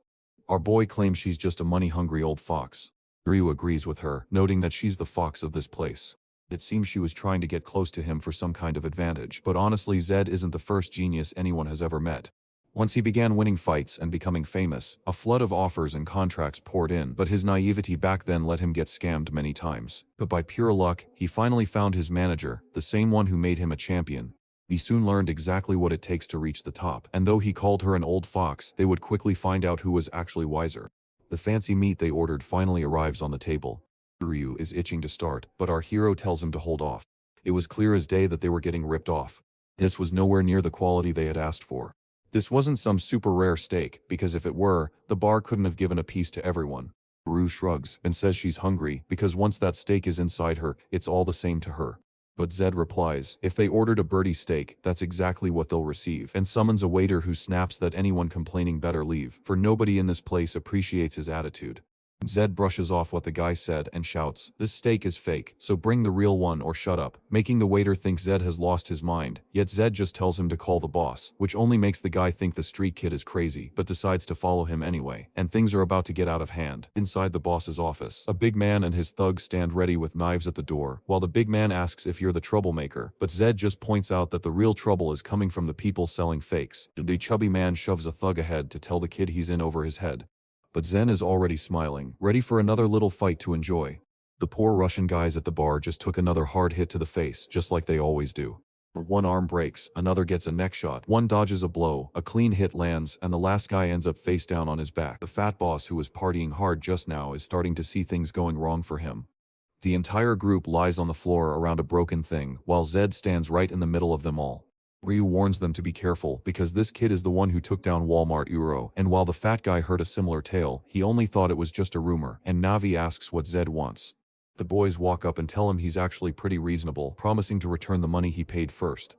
Our boy claims she's just a money-hungry old fox. Ryu agrees with her, noting that she's the fox of this place. It seems she was trying to get close to him for some kind of advantage, but honestly Zed isn't the first genius anyone has ever met. Once he began winning fights and becoming famous, a flood of offers and contracts poured in, but his naivety back then let him get scammed many times. But by pure luck, he finally found his manager, the same one who made him a champion. He soon learned exactly what it takes to reach the top, and though he called her an old fox, they would quickly find out who was actually wiser. The fancy meat they ordered finally arrives on the table. Ryu is itching to start, but our hero tells him to hold off. It was clear as day that they were getting ripped off. This was nowhere near the quality they had asked for. This wasn't some super rare steak, because if it were, the bar couldn't have given a piece to everyone. Ryu shrugs and says she's hungry because once that steak is inside her, it's all the same to her. But Zed replies, if they ordered a birdie steak, that's exactly what they'll receive, and summons a waiter who snaps that anyone complaining better leave, for nobody in this place appreciates his attitude. Zed brushes off what the guy said and shouts, this steak is fake, so bring the real one or shut up, making the waiter think Zed has lost his mind, yet Zed just tells him to call the boss, which only makes the guy think the street kid is crazy, but decides to follow him anyway, and things are about to get out of hand. Inside the boss's office, a big man and his thugs stand ready with knives at the door, while the big man asks if you're the troublemaker, but Zed just points out that the real trouble is coming from the people selling fakes. The chubby man shoves a thug ahead to tell the kid he's in over his head. But Zen is already smiling, ready for another little fight to enjoy. The poor Russian guys at the bar just took another hard hit to the face, just like they always do. One arm breaks, another gets a neck shot, one dodges a blow, a clean hit lands, and the last guy ends up face down on his back. The fat boss who was partying hard just now is starting to see things going wrong for him. The entire group lies on the floor around a broken thing, while Zed stands right in the middle of them all. Ryu warns them to be careful because this kid is the one who took down Walmart Uro, and while the fat guy heard a similar tale, he only thought it was just a rumor, and Navi asks what Zed wants. The boys walk up and tell him he's actually pretty reasonable, promising to return the money he paid first.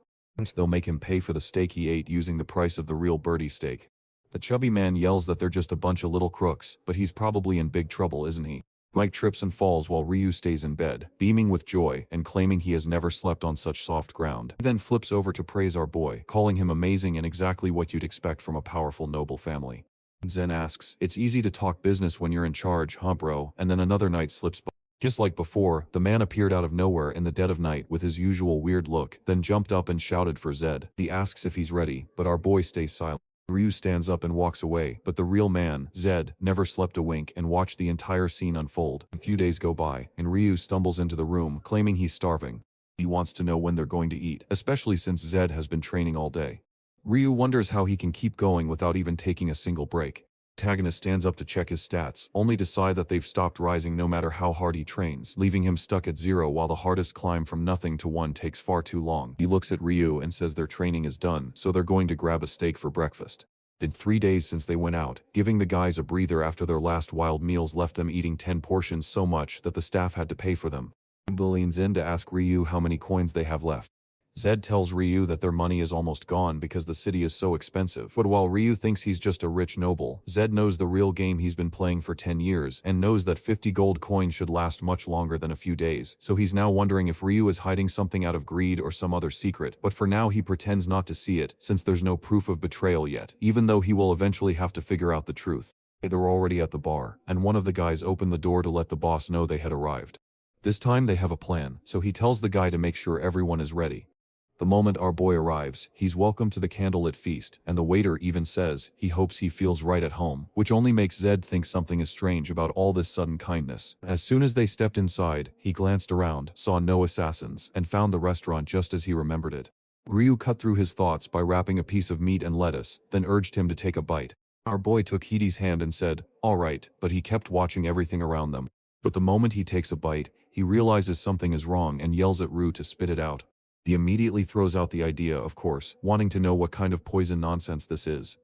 They'll make him pay for the steak he ate using the price of the real birdie steak. The chubby man yells that they're just a bunch of little crooks, but he's probably in big trouble, isn't he? Mike trips and falls while Ryu stays in bed, beaming with joy and claiming he has never slept on such soft ground. He then flips over to praise our boy, calling him amazing and exactly what you'd expect from a powerful noble family. Zen asks, it's easy to talk business when you're in charge, huh bro? And then another night slips by. Just like before, the man appeared out of nowhere in the dead of night with his usual weird look, then jumped up and shouted for Zed. He asks if he's ready, but our boy stays silent. Ryu stands up and walks away, but the real man, Zed, never slept a wink and watched the entire scene unfold. A few days go by, and Ryu stumbles into the room, claiming he's starving. He wants to know when they're going to eat, especially since Zed has been training all day. Ryu wonders how he can keep going without even taking a single break. Antagonist stands up to check his stats, only to decide that they've stopped rising no matter how hard he trains, leaving him stuck at 0 while the hardest climb from nothing to 1 takes far too long. He looks at Ryu and says their training is done, so they're going to grab a steak for breakfast. It's 3 days since they went out, giving the guys a breather after their last wild meals left them eating 10 portions so much that the staff had to pay for them. Uba leans in to ask Ryu how many coins they have left. Zed tells Ryu that their money is almost gone because the city is so expensive, but while Ryu thinks he's just a rich noble, Zed knows the real game he's been playing for 10 years and knows that 50 gold coins should last much longer than a few days, so he's now wondering if Ryu is hiding something out of greed or some other secret, but for now he pretends not to see it since there's no proof of betrayal yet, even though he will eventually have to figure out the truth. They're already at the bar, and one of the guys opened the door to let the boss know they had arrived. This time they have a plan, so he tells the guy to make sure everyone is ready. The moment our boy arrives, he's welcomed to the candlelit feast, and the waiter even says he hopes he feels right at home, which only makes Zed think something is strange about all this sudden kindness. As soon as they stepped inside, he glanced around, saw no assassins, and found the restaurant just as he remembered it. Ryu cut through his thoughts by wrapping a piece of meat and lettuce, then urged him to take a bite. Our boy took Hide's hand and said, "All right," but he kept watching everything around them. But the moment he takes a bite, he realizes something is wrong and yells at Ryu to spit it out. He immediately throws out the idea, of course, wanting to know what kind of poison nonsense this is.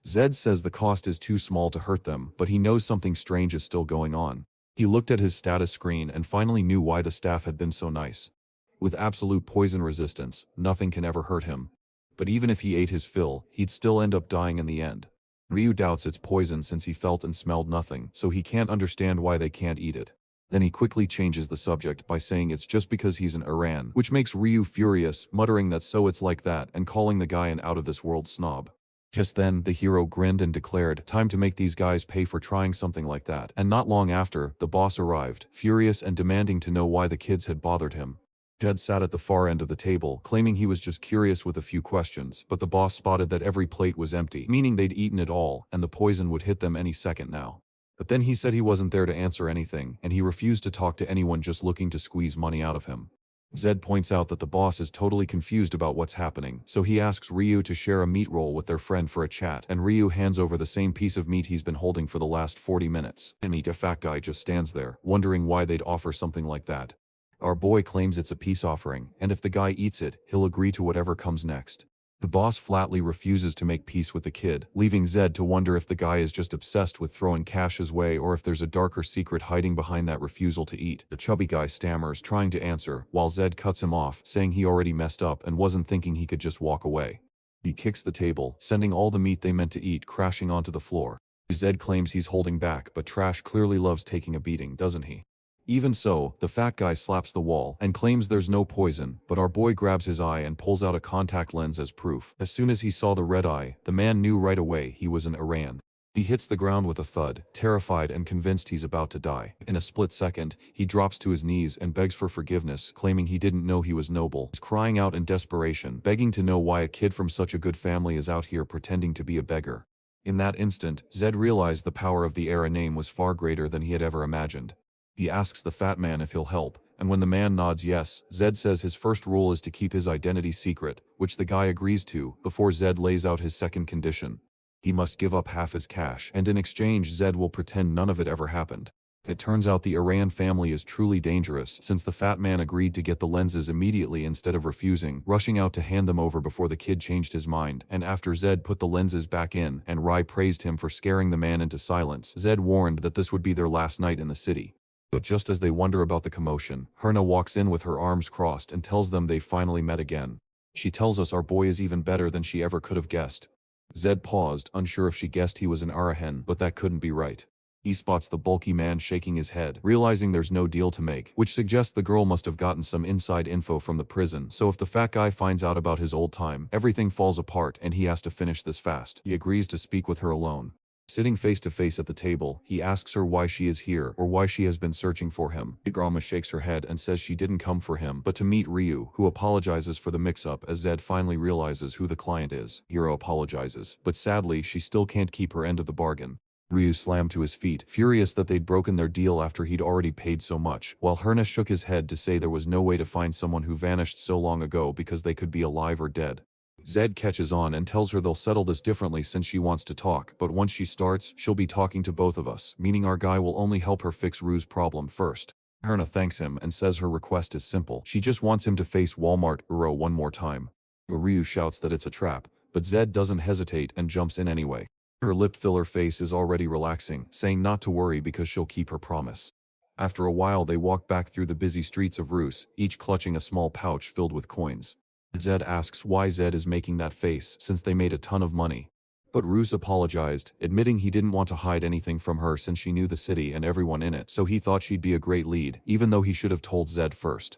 Zed says the cost is too small to hurt them, but he knows something strange is still going on. He looked at his status screen and finally knew why the staff had been so nice. With absolute poison resistance, nothing can ever hurt him. But even if he ate his fill, he'd still end up dying in the end. Ryu doubts it's poison since he felt and smelled nothing, so he can't understand why they can't eat it. Then he quickly changes the subject by saying it's just because he's in Iran, which makes Ryu furious, muttering that so it's like that and calling the guy an out-of-this-world snob. Just then, the hero grinned and declared, time to make these guys pay for trying something like that, and not long after, the boss arrived, furious and demanding to know why the kids had bothered him. Jed sat at the far end of the table, claiming he was just curious with a few questions, but the boss spotted that every plate was empty, meaning they'd eaten it all, and the poison would hit them any second now. But then he said he wasn't there to answer anything, and he refused to talk to anyone just looking to squeeze money out of him. Zed points out that the boss is totally confused about what's happening, so he asks Ryu to share a meat roll with their friend for a chat, and Ryu hands over the same piece of meat he's been holding for the last 40 minutes. And the fat guy just stands there, wondering why they'd offer something like that. Our boy claims it's a peace offering, and if the guy eats it, he'll agree to whatever comes next. The boss flatly refuses to make peace with the kid, leaving Zed to wonder if the guy is just obsessed with throwing cash his way or if there's a darker secret hiding behind that refusal to eat. The chubby guy stammers, trying to answer, while Zed cuts him off, saying he already messed up and wasn't thinking he could just walk away. He kicks the table, sending all the meat they meant to eat crashing onto the floor. Zed claims he's holding back, but Trash clearly loves taking a beating, doesn't he? Even so, the fat guy slaps the wall and claims there's no poison, but our boy grabs his eye and pulls out a contact lens as proof. As soon as he saw the red eye, the man knew right away he was an Iran. He hits the ground with a thud, terrified and convinced he's about to die. In a split second, he drops to his knees and begs for forgiveness, claiming he didn't know he was noble. He's crying out in desperation, begging to know why a kid from such a good family is out here pretending to be a beggar. In that instant, Zed realized the power of the Era name was far greater than he had ever imagined. He asks the fat man if he'll help, and when the man nods yes, Zed says his first rule is to keep his identity secret, which the guy agrees to, before Zed lays out his second condition. He must give up half his cash, and in exchange Zed will pretend none of it ever happened. It turns out the Iran family is truly dangerous, since the fat man agreed to get the lenses immediately instead of refusing, rushing out to hand them over before the kid changed his mind, and after Zed put the lenses back in, and Rai praised him for scaring the man into silence, Zed warned that this would be their last night in the city. But just as they wonder about the commotion, Herna walks in with her arms crossed and tells them they've finally met again. She tells us our boy is even better than she ever could have guessed. Zed paused, unsure if she guessed he was an Arahen, but that couldn't be right. He spots the bulky man shaking his head, realizing there's no deal to make, which suggests the girl must have gotten some inside info from the prison, so if the fat guy finds out about his old time, everything falls apart and he has to finish this fast. He agrees to speak with her alone. Sitting face to face at the table, he asks her why she is here or why she has been searching for him. Igrama shakes her head and says she didn't come for him, but to meet Ryu, who apologizes for the mix-up as Zed finally realizes who the client is. Hiro apologizes, but sadly she still can't keep her end of the bargain. Ryu slammed to his feet, furious that they'd broken their deal after he'd already paid so much, while Herna shook his head to say there was no way to find someone who vanished so long ago because they could be alive or dead. Zed catches on and tells her they'll settle this differently since she wants to talk, but once she starts, she'll be talking to both of us, meaning our guy will only help her fix Ryu's problem first. Herna thanks him and says her request is simple. She just wants him to face Walmart Uro one more time. Ryu shouts that it's a trap, but Zed doesn't hesitate and jumps in anyway. Her lip filler face is already relaxing, saying not to worry because she'll keep her promise. After a while they walk back through the busy streets of Rus, each clutching a small pouch filled with coins. Zed asks why Zed is making that face since they made a ton of money. But Rus apologized, admitting he didn't want to hide anything from her since she knew the city and everyone in it, so he thought she'd be a great lead, even though he should have told Zed first.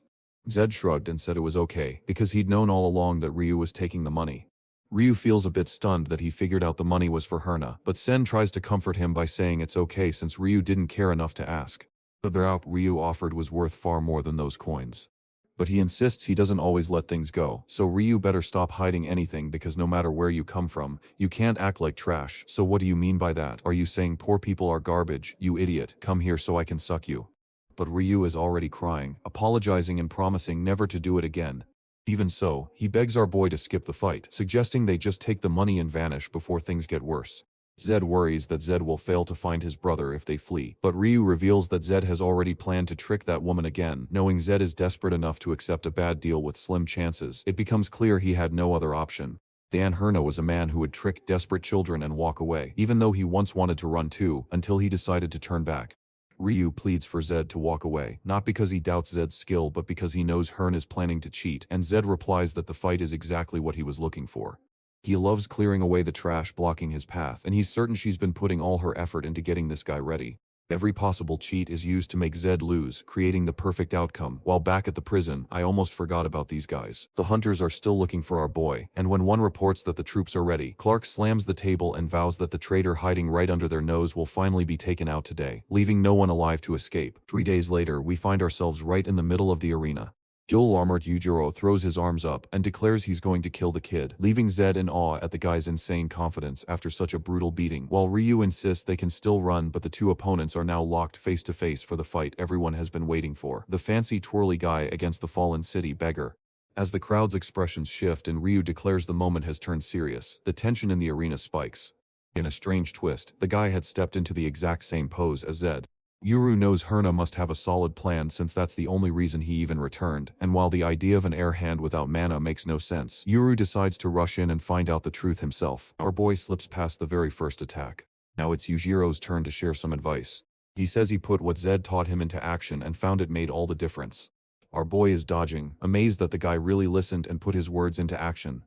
Zed shrugged and said it was okay, because he'd known all along that Ryu was taking the money. Ryu feels a bit stunned that he figured out the money was for Herna, but Sen tries to comfort him by saying it's okay since Ryu didn't care enough to ask. The route Ryu offered was worth far more than those coins. But he insists he doesn't always let things go, so Ryu better stop hiding anything because no matter where you come from, you can't act like trash. So what do you mean by that? Are you saying poor people are garbage? You idiot, come here so I can suck you. But Ryu is already crying, apologizing and promising never to do it again. Even so, he begs our boy to skip the fight, suggesting they just take the money and vanish before things get worse. Zed worries that Zed will fail to find his brother if they flee, but Ryu reveals that Zed has already planned to trick that woman again. Knowing Zed is desperate enough to accept a bad deal with slim chances, it becomes clear he had no other option. Dan Herna was a man who would trick desperate children and walk away, even though he once wanted to run too, until he decided to turn back. Ryu pleads for Zed to walk away, not because he doubts Zed's skill but because he knows Herna is planning to cheat, and Zed replies that the fight is exactly what he was looking for. He loves clearing away the trash blocking his path, and he's certain she's been putting all her effort into getting this guy ready. Every possible cheat is used to make Zed lose, creating the perfect outcome. While back at the prison, I almost forgot about these guys. The hunters are still looking for our boy, and when one reports that the troops are ready, Clark slams the table and vows that the traitor hiding right under their nose will finally be taken out today, leaving no one alive to escape. 3 days later, we find ourselves right in the middle of the arena. Full-armored Yujiro throws his arms up and declares he's going to kill the kid, leaving Zed in awe at the guy's insane confidence after such a brutal beating, while Ryu insists they can still run, but the two opponents are now locked face to face for the fight everyone has been waiting for, the fancy twirly guy against the fallen city beggar. As the crowd's expressions shift and Ryu declares the moment has turned serious, the tension in the arena spikes. In a strange twist, the guy had stepped into the exact same pose as Zed. Yuru knows Herna must have a solid plan since that's the only reason he even returned, and while the idea of an air hand without mana makes no sense, Yuru decides to rush in and find out the truth himself. Our boy slips past the very first attack. Now it's Yujiro's turn to share some advice. He says he put what Zed taught him into action and found it made all the difference. Our boy is dodging, amazed that the guy really listened and put his words into action.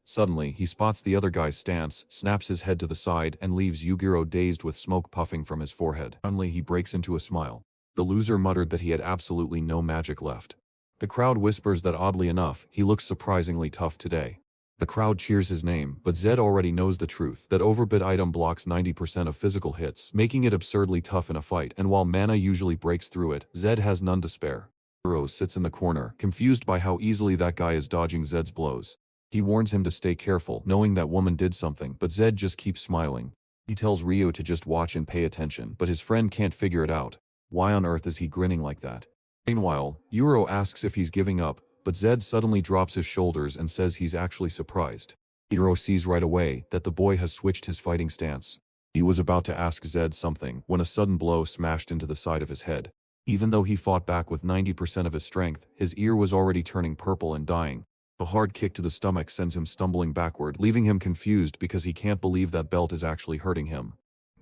Suddenly, he spots the other guy's stance, snaps his head to the side, and leaves Yujiro dazed with smoke puffing from his forehead. Suddenly, he breaks into a smile. The loser muttered that he had absolutely no magic left. The crowd whispers that oddly enough, he looks surprisingly tough today. The crowd cheers his name, but Zed already knows the truth, that Overbid item blocks 90% of physical hits, making it absurdly tough in a fight, and while mana usually breaks through it, Zed has none to spare. Yujiro sits in the corner, confused by how easily that guy is dodging Zed's blows. He warns him to stay careful, knowing that woman did something, but Zed just keeps smiling. He tells Ryu to just watch and pay attention, but his friend can't figure it out. Why on earth is he grinning like that? Meanwhile, Yuro asks if he's giving up, but Zed suddenly drops his shoulders and says he's actually surprised. Yuro sees right away that the boy has switched his fighting stance. He was about to ask Zed something when a sudden blow smashed into the side of his head. Even though he fought back with 90% of his strength, his ear was already turning purple and dying. A hard kick to the stomach sends him stumbling backward, leaving him confused because he can't believe that belt is actually hurting him.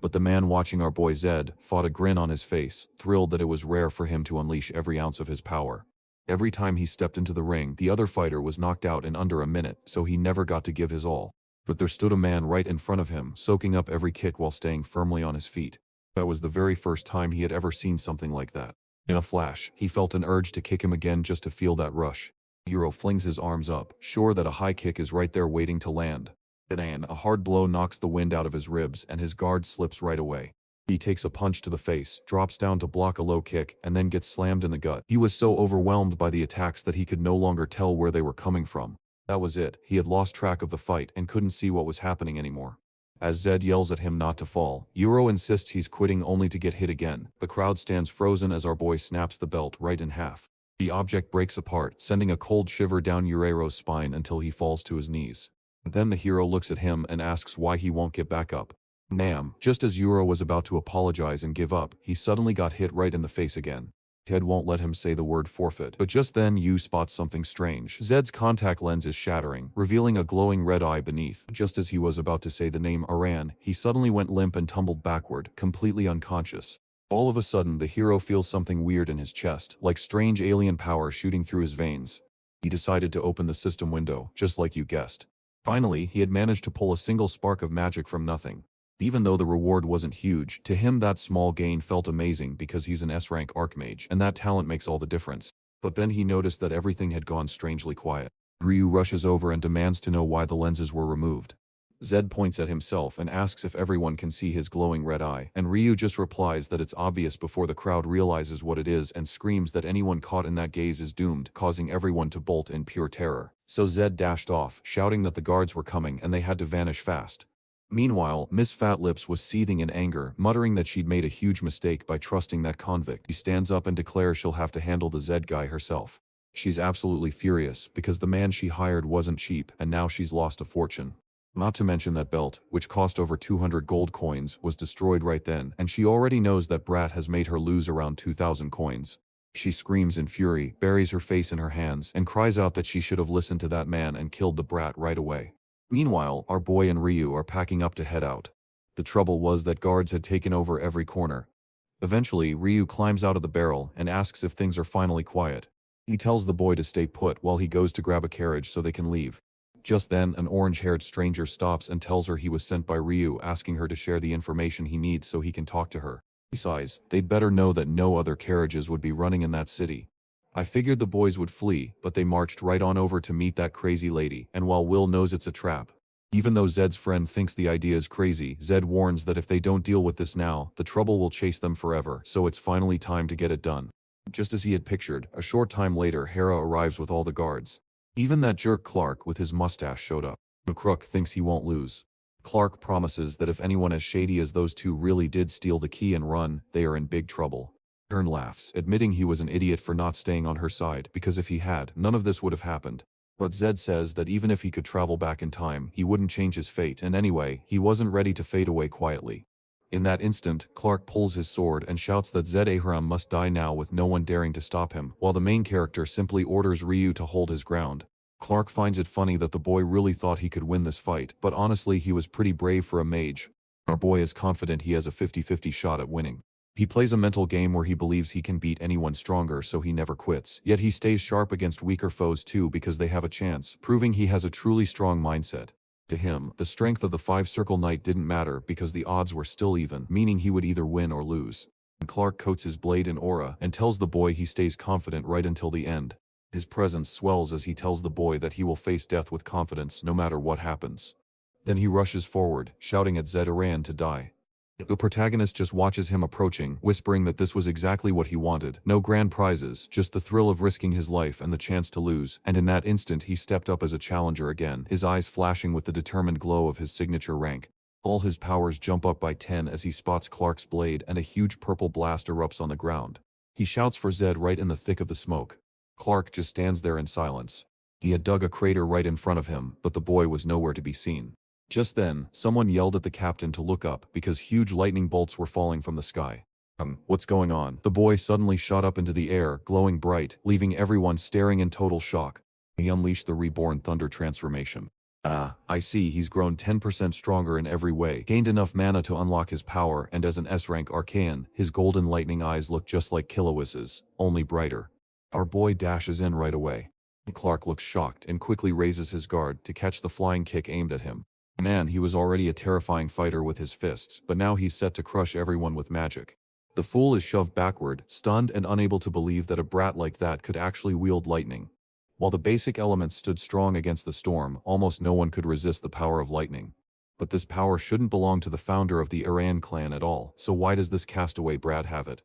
But the man watching our boy Zed fought a grin on his face, thrilled that it was rare for him to unleash every ounce of his power. Every time he stepped into the ring, the other fighter was knocked out in under a minute, so he never got to give his all. But there stood a man right in front of him, soaking up every kick while staying firmly on his feet. That was the very first time he had ever seen something like that. In a flash, he felt an urge to kick him again just to feel that rush. Yuro flings his arms up, sure that a high kick is right there waiting to land. Then a hard blow knocks the wind out of his ribs and his guard slips right away. He takes a punch to the face, drops down to block a low kick, and then gets slammed in the gut. He was so overwhelmed by the attacks that he could no longer tell where they were coming from. That was it, he had lost track of the fight and couldn't see what was happening anymore. As Zed yells at him not to fall, Yuro insists he's quitting only to get hit again. The crowd stands frozen as our boy snaps the belt right in half. The object breaks apart, sending a cold shiver down Yureiro's spine until he falls to his knees. Then the hero looks at him and asks why he won't get back up. Nam, just as Yuro was about to apologize and give up, he suddenly got hit right in the face again. Ted won't let him say the word forfeit, but just then Yu spots something strange. Zed's contact lens is shattering, revealing a glowing red eye beneath. Just as he was about to say the name Aran, he suddenly went limp and tumbled backward, completely unconscious. All of a sudden, the hero feels something weird in his chest, like strange alien power shooting through his veins. He decided to open the system window, just like you guessed. Finally, he had managed to pull a single spark of magic from nothing. Even though the reward wasn't huge, to him that small gain felt amazing because he's an S-rank archmage, and that talent makes all the difference. But then he noticed that everything had gone strangely quiet. Ryu rushes over and demands to know why the lenses were removed. Zed points at himself and asks if everyone can see his glowing red eye, and Ryu just replies that it's obvious before the crowd realizes what it is and screams that anyone caught in that gaze is doomed, causing everyone to bolt in pure terror. So Zed dashed off, shouting that the guards were coming and they had to vanish fast. Meanwhile, Miss Fatlips was seething in anger, muttering that she'd made a huge mistake by trusting that convict. She stands up and declares she'll have to handle the Zed guy herself. She's absolutely furious because the man she hired wasn't cheap and now she's lost a fortune. Not to mention that belt, which cost over 200 gold coins, was destroyed right then, and she already knows that Brat has made her lose around 2,000 coins. She screams in fury, buries her face in her hands, and cries out that she should have listened to that man and killed the Brat right away. Meanwhile, our boy and Ryu are packing up to head out. The trouble was that guards had taken over every corner. Eventually, Ryu climbs out of the barrel and asks if things are finally quiet. He tells the boy to stay put while he goes to grab a carriage so they can leave. Just then, an orange-haired stranger stops and tells her he was sent by Ryu, asking her to share the information he needs so he can talk to her. Besides, they'd better know that no other carriages would be running in that city. I figured the boys would flee, but they marched right on over to meet that crazy lady, and while Will knows it's a trap. Even though Zed's friend thinks the idea is crazy, Zed warns that if they don't deal with this now, the trouble will chase them forever, so it's finally time to get it done. Just as he had pictured, a short time later Hera arrives with all the guards. Even that jerk Clark with his mustache showed up. McCrook thinks he won't lose. Clark promises that if anyone as shady as those two really did steal the key and run, they are in big trouble. Ern laughs, admitting he was an idiot for not staying on her side, because if he had, none of this would have happened. But Zed says that even if he could travel back in time, he wouldn't change his fate, and anyway, he wasn't ready to fade away quietly. In that instant, Clark pulls his sword and shouts that Zed Abraham must die now with no one daring to stop him, while the main character simply orders Ryu to hold his ground. Clark finds it funny that the boy really thought he could win this fight, but honestly he was pretty brave for a mage. Our boy is confident he has a 50-50 shot at winning. He plays a mental game where he believes he can beat anyone stronger, so he never quits, yet he stays sharp against weaker foes too because they have a chance, proving he has a truly strong mindset. To him, the strength of the five-circle knight didn't matter because the odds were still even, meaning he would either win or lose. Clark coats his blade in aura and tells the boy he stays confident right until the end. His presence swells as he tells the boy that he will face death with confidence no matter what happens. Then he rushes forward, shouting at Zed Aran to die. The protagonist just watches him approaching, whispering that this was exactly what he wanted. No grand prizes, just the thrill of risking his life and the chance to lose, and in that instant he stepped up as a challenger again, his eyes flashing with the determined glow of his signature rank. All his powers jump up by 10 as he spots Clark's blade and a huge purple blast erupts on the ground. He shouts for Zed right in the thick of the smoke. Clark just stands there in silence. He had dug a crater right in front of him, but the boy was nowhere to be seen. Just then, someone yelled at the captain to look up because huge lightning bolts were falling from the sky. What's going on? The boy suddenly shot up into the air, glowing bright, leaving everyone staring in total shock. He unleashed the reborn thunder transformation. I see, he's grown 10% stronger in every way, gained enough mana to unlock his power, and as an S-rank Archaean, his golden lightning eyes look just like Kilowiss's, only brighter. Our boy dashes in right away. Clark looks shocked and quickly raises his guard to catch the flying kick aimed at him. Man, he was already a terrifying fighter with his fists, but now he's set to crush everyone with magic. The fool is shoved backward, stunned and unable to believe that a brat like that could actually wield lightning. While the basic elements stood strong against the storm, almost no one could resist the power of lightning. But this power shouldn't belong to the founder of the Aran clan at all, so why does this castaway brat have it?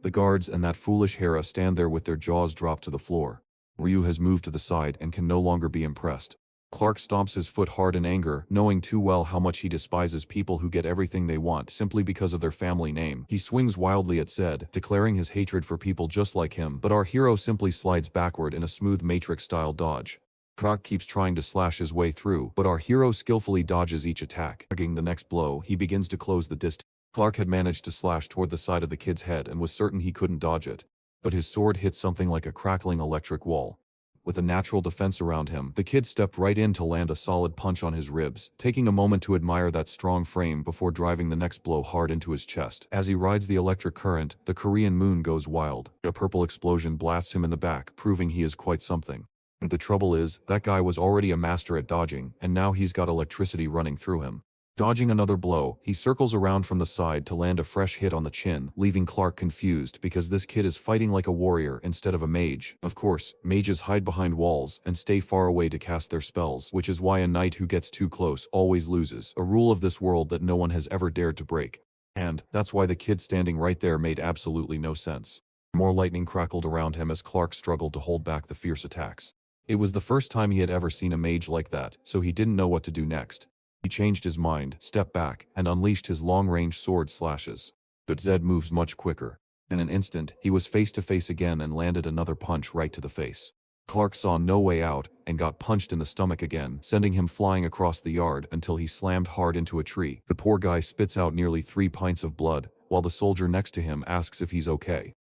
The guards and that foolish Hera stand there with their jaws dropped to the floor. Ryu has moved to the side and can no longer be impressed. Clark stomps his foot hard in anger, knowing too well how much he despises people who get everything they want simply because of their family name. He swings wildly at Zed, declaring his hatred for people just like him, but our hero simply slides backward in a smooth Matrix-style dodge. Clark keeps trying to slash his way through, but our hero skillfully dodges each attack. Tagging the next blow, he begins to close the distance. Clark had managed to slash toward the side of the kid's head and was certain he couldn't dodge it. But his sword hit something like a crackling electric wall. With a natural defense around him, the kid stepped right in to land a solid punch on his ribs, taking a moment to admire that strong frame before driving the next blow hard into his chest. As he rides the electric current, the Korean moon goes wild. A purple explosion blasts him in the back, proving he is quite something. The trouble is, that guy was already a master at dodging, and now he's got electricity running through him. Dodging another blow, he circles around from the side to land a fresh hit on the chin, leaving Clark confused because this kid is fighting like a warrior instead of a mage. Of course, mages hide behind walls and stay far away to cast their spells, which is why a knight who gets too close always loses, a rule of this world that no one has ever dared to break. And that's why the kid standing right there made absolutely no sense. More lightning crackled around him as Clark struggled to hold back the fierce attacks. It was the first time he had ever seen a mage like that, so he didn't know what to do next. He changed his mind, stepped back, and unleashed his long-range sword slashes. But Zed moves much quicker. In an instant, he was face to face again and landed another punch right to the face. Clark saw no way out, and got punched in the stomach again, sending him flying across the yard until he slammed hard into a tree. The poor guy spits out nearly 3 pints of blood, while the soldier next to him asks if he's okay.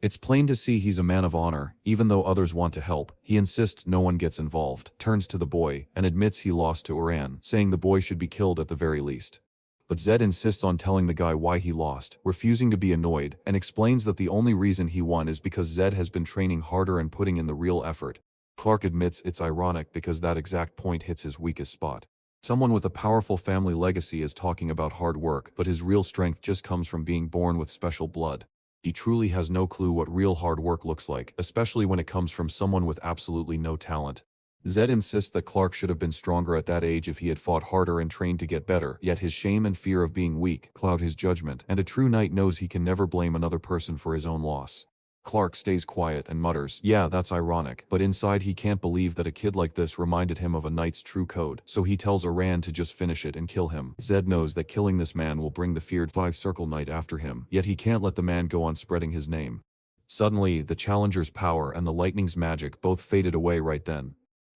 It's plain to see he's a man of honor, even though others want to help. He insists no one gets involved, turns to the boy, and admits he lost to Aran, saying the boy should be killed at the very least. But Zed insists on telling the guy why he lost, refusing to be annoyed, and explains that the only reason he won is because Zed has been training harder and putting in the real effort. Clark admits it's ironic because that exact point hits his weakest spot. Someone with a powerful family legacy is talking about hard work, but his real strength just comes from being born with special blood. He truly has no clue what real hard work looks like, especially when it comes from someone with absolutely no talent. Zed insists that Clark should have been stronger at that age if he had fought harder and trained to get better, yet his shame and fear of being weak cloud his judgment, and a true knight knows he can never blame another person for his own loss. Clark stays quiet and mutters, "Yeah, that's ironic," but inside he can't believe that a kid like this reminded him of a knight's true code, so he tells Iran to just finish it and kill him. Zed knows that killing this man will bring the feared Five-Circle Knight after him, yet he can't let the man go on spreading his name. Suddenly, the Challenger's power and the lightning's magic both faded away right then.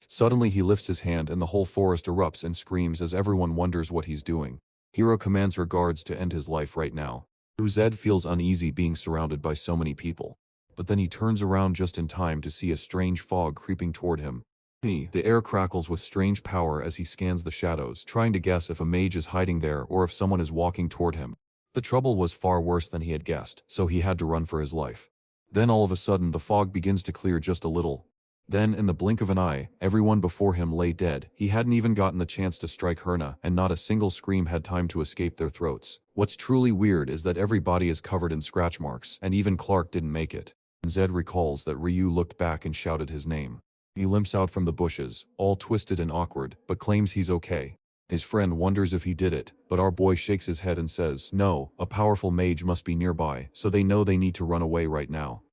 Suddenly he lifts his hand and the whole forest erupts and screams as everyone wonders what he's doing. Hero commands her guards to end his life right now. Zed feels uneasy being surrounded by so many people. But then he turns around just in time to see a strange fog creeping toward him. The air crackles with strange power as he scans the shadows, trying to guess if a mage is hiding there or if someone is walking toward him. The trouble was far worse than he had guessed, so he had to run for his life. Then all of a sudden the fog begins to clear just a little. Then, in the blink of an eye, everyone before him lay dead. He hadn't even gotten the chance to strike Herna, and not a single scream had time to escape their throats. What's truly weird is that every body is covered in scratch marks, and even Clark didn't make it. Zed recalls that Ryu looked back and shouted his name. He limps out from the bushes, all twisted and awkward, but claims he's okay. His friend wonders if he did it, but our boy shakes his head and says, "No, a powerful mage must be nearby, so they know they need to run away right now."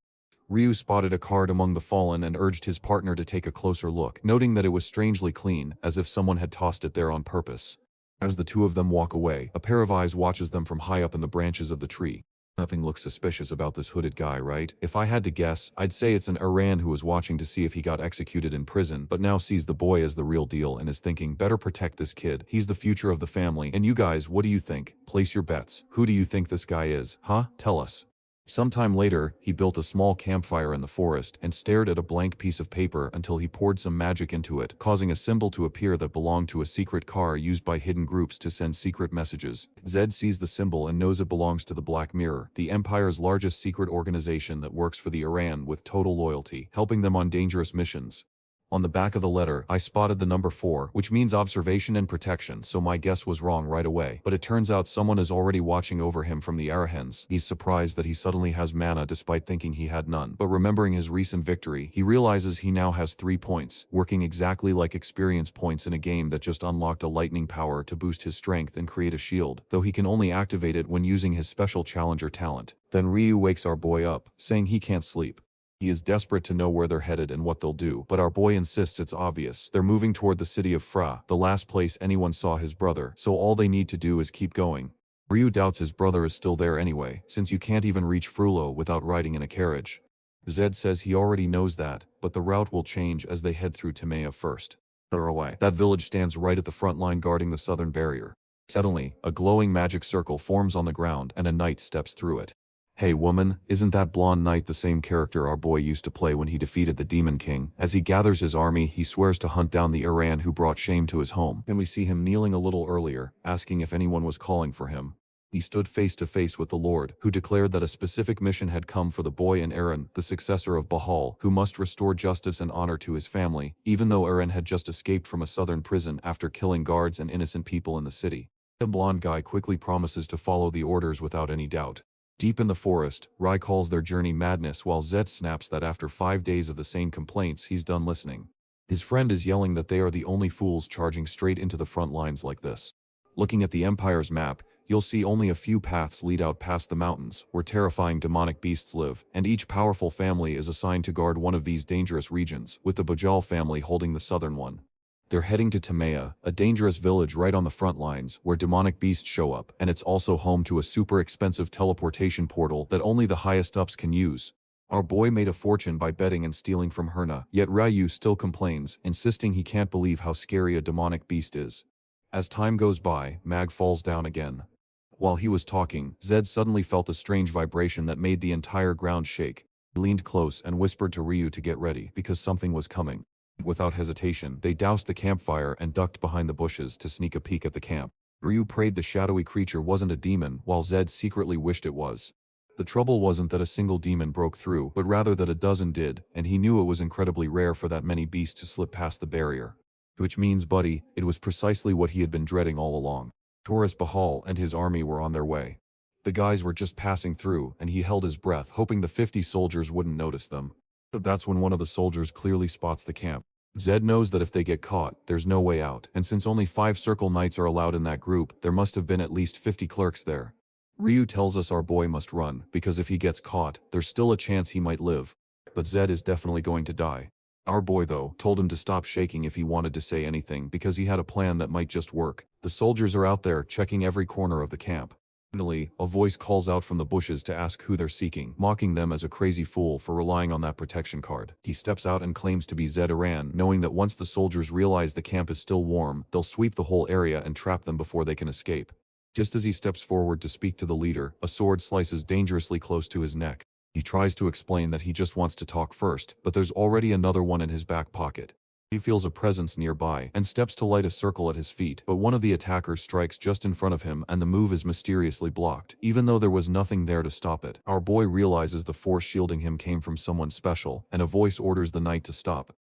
Ryu spotted a card among the fallen and urged his partner to take a closer look, noting that it was strangely clean, as if someone had tossed it there on purpose. As the two of them walk away, a pair of eyes watches them from high up in the branches of the tree. Nothing looks suspicious about this hooded guy, right? If I had to guess, I'd say it's an Iran who was watching to see if he got executed in prison, but now sees the boy as the real deal and is thinking, better protect this kid. He's the future of the family. And you guys, what do you think? Place your bets. Who do you think this guy is? Huh? Tell us. Sometime later, he built a small campfire in the forest and stared at a blank piece of paper until he poured some magic into it, causing a symbol to appear that belonged to a secret car used by hidden groups to send secret messages. Zed sees the symbol and knows it belongs to the Black Mirror, the Empire's largest secret organization that works for the Iran with total loyalty, helping them on dangerous missions. On the back of the letter, I spotted the number 4, which means observation and protection, so my guess was wrong right away. But it turns out someone is already watching over him from the Arahens. He's surprised that he suddenly has mana despite thinking he had none. But remembering his recent victory, he realizes he now has 3 points, working exactly like experience points in a game that just unlocked a lightning power to boost his strength and create a shield, though he can only activate it when using his special challenger talent. Then Ryu wakes our boy up, saying he can't sleep. He is desperate to know where they're headed and what they'll do, but our boy insists it's obvious. They're moving toward the city of Fra, the last place anyone saw his brother, so all they need to do is keep going. Ryu doubts his brother is still there anyway, since you can't even reach Frullo without riding in a carriage. Zed says he already knows that, but the route will change as they head through Timea first. They're away. That village stands right at the front line guarding the southern barrier. Suddenly, a glowing magic circle forms on the ground and a knight steps through it. "Hey woman, isn't that blonde knight the same character our boy used to play when he defeated the Demon King?" As he gathers his army, he swears to hunt down the Iran who brought shame to his home. Then we see him kneeling a little earlier, asking if anyone was calling for him. He stood face to face with the Lord, who declared that a specific mission had come for the boy and Eren, the successor of Bahal, who must restore justice and honor to his family, even though Eren had just escaped from a southern prison after killing guards and innocent people in the city. The blonde guy quickly promises to follow the orders without any doubt. Deep in the forest, Rai calls their journey madness while Zed snaps that after 5 days of the same complaints he's done listening. His friend is yelling that they are the only fools charging straight into the front lines like this. Looking at the Empire's map, you'll see only a few paths lead out past the mountains, where terrifying demonic beasts live, and each powerful family is assigned to guard one of these dangerous regions, with the Bajal family holding the southern one. They're heading to Timea, a dangerous village right on the front lines, where demonic beasts show up, and it's also home to a super expensive teleportation portal that only the highest ups can use. Our boy made a fortune by betting and stealing from Herna, yet Ryu still complains, insisting he can't believe how scary a demonic beast is. As time goes by, Mage falls down again. While he was talking, Zed suddenly felt a strange vibration that made the entire ground shake. He leaned close and whispered to Ryu to get ready, because something was coming. Without hesitation, they doused the campfire and ducked behind the bushes to sneak a peek at the camp. Ryu prayed the shadowy creature wasn't a demon, while Zed secretly wished it was. The trouble wasn't that a single demon broke through, but rather that a dozen did, and he knew it was incredibly rare for that many beasts to slip past the barrier. Which means, buddy, it was precisely what he had been dreading all along. Taurus Bahal and his army were on their way. The guys were just passing through, and he held his breath, hoping the 50 soldiers wouldn't notice them. But that's when one of the soldiers clearly spots the camp. Zed knows that if they get caught, there's no way out, and since only 5 circle knights are allowed in that group, there must have been at least 50 clerks there. Ryu tells us our boy must run, because if he gets caught, there's still a chance he might live. But Zed is definitely going to die. Our boy, though, told him to stop shaking if he wanted to say anything because he had a plan that might just work. The soldiers are out there checking every corner of the camp. Finally, a voice calls out from the bushes to ask who they're seeking, mocking them as a crazy fool for relying on that protection card. He steps out and claims to be Zed Aran, knowing that once the soldiers realize the camp is still warm, they'll sweep the whole area and trap them before they can escape. Just as he steps forward to speak to the leader, a sword slices dangerously close to his neck. He tries to explain that he just wants to talk first, but there's already another one in his back pocket. He feels a presence nearby and steps to light a circle at his feet, but one of the attackers strikes just in front of him and the move is mysteriously blocked, even though there was nothing there to stop it. Our boy realizes the force shielding him came from someone special, and a voice orders the knight to stop.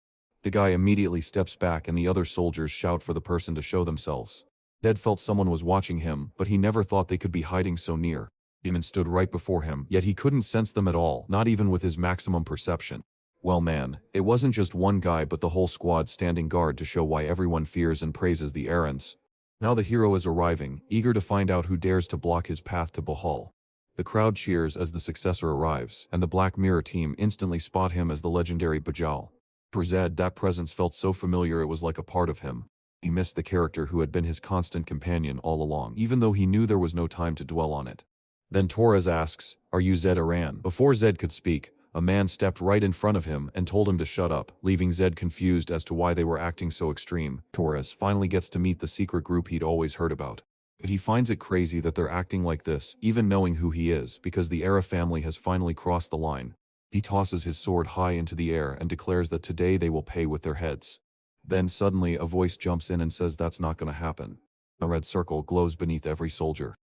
The guy immediately steps back and the other soldiers shout for the person to show themselves. Zed felt someone was watching him, but he never thought they could be hiding so near. Demons stood right before him, yet he couldn't sense them at all, not even with his maximum perception. Well man, it wasn't just one guy but the whole squad standing guard to show why everyone fears and praises the errands. Now the hero is arriving, eager to find out who dares to block his path to Bahal. The crowd cheers as the successor arrives, and the Black Mirror team instantly spot him as the legendary Bajal. For Zed, that presence felt so familiar it was like a part of him. He missed the character who had been his constant companion all along, even though he knew there was no time to dwell on it. Then Torres asks, "Are you Zed Aran?" Before Zed could speak, a man stepped right in front of him and told him to shut up, leaving Zed confused as to why they were acting so extreme. Torres finally gets to meet the secret group he'd always heard about. But he finds it crazy that they're acting like this, even knowing who he is, because the Era family has finally crossed the line. He tosses his sword high into the air and declares that today they will pay with their heads. Then suddenly a voice jumps in and says that's not gonna happen. A red circle glows beneath every soldier.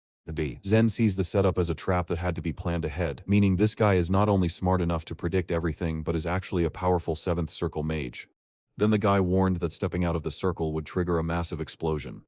Zen sees the setup as a trap that had to be planned ahead, meaning this guy is not only smart enough to predict everything but is actually a powerful 7th circle mage. Then the guy warned that stepping out of the circle would trigger a massive explosion.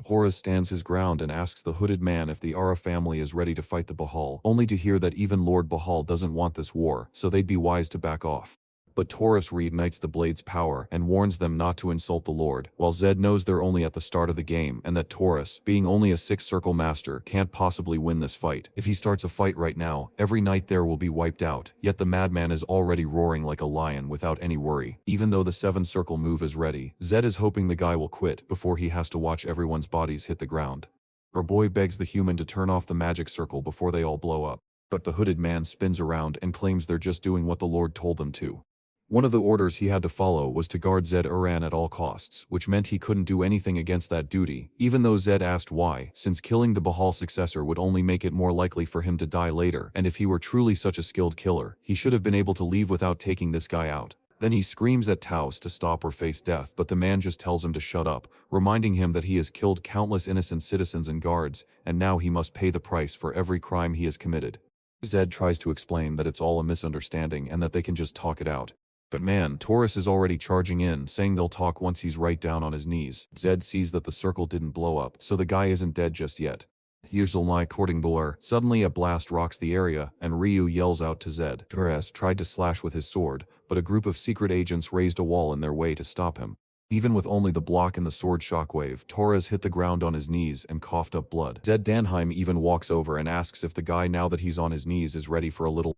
Horus stands his ground and asks the hooded man if the Ara family is ready to fight the Bahal, only to hear that even Lord Bahal doesn't want this war, so they'd be wise to back off. But Taurus reignites the blade's power and warns them not to insult the Lord, while Zed knows they're only at the start of the game and that Taurus, being only a 6th circle master, can't possibly win this fight. If he starts a fight right now, every knight there will be wiped out, yet the madman is already roaring like a lion without any worry. Even though the 7th circle move is ready, Zed is hoping the guy will quit before he has to watch everyone's bodies hit the ground. Our boy begs the human to turn off the magic circle before they all blow up, but the hooded man spins around and claims they're just doing what the Lord told them to. One of the orders he had to follow was to guard Zed Aran at all costs, which meant he couldn't do anything against that duty, even though Zed asked why, since killing the Bahal successor would only make it more likely for him to die later, and if he were truly such a skilled killer, he should have been able to leave without taking this guy out. Then he screams at Taos to stop or face death, but the man just tells him to shut up, reminding him that he has killed countless innocent citizens and guards, and now he must pay the price for every crime he has committed. Zed tries to explain that it's all a misunderstanding and that they can just talk it out. But man, Taurus is already charging in, saying they'll talk once he's right down on his knees. Zed sees that the circle didn't blow up, so the guy isn't dead just yet. Usually courting Blur. Suddenly a blast rocks the area, and Ryu yells out to Zed. Taurus tried to slash with his sword, but a group of secret agents raised a wall in their way to stop him. Even with only the block and the sword shockwave, Torres hit the ground on his knees and coughed up blood. Zed Danheim even walks over and asks if the guy, now that he's on his knees, is ready for a little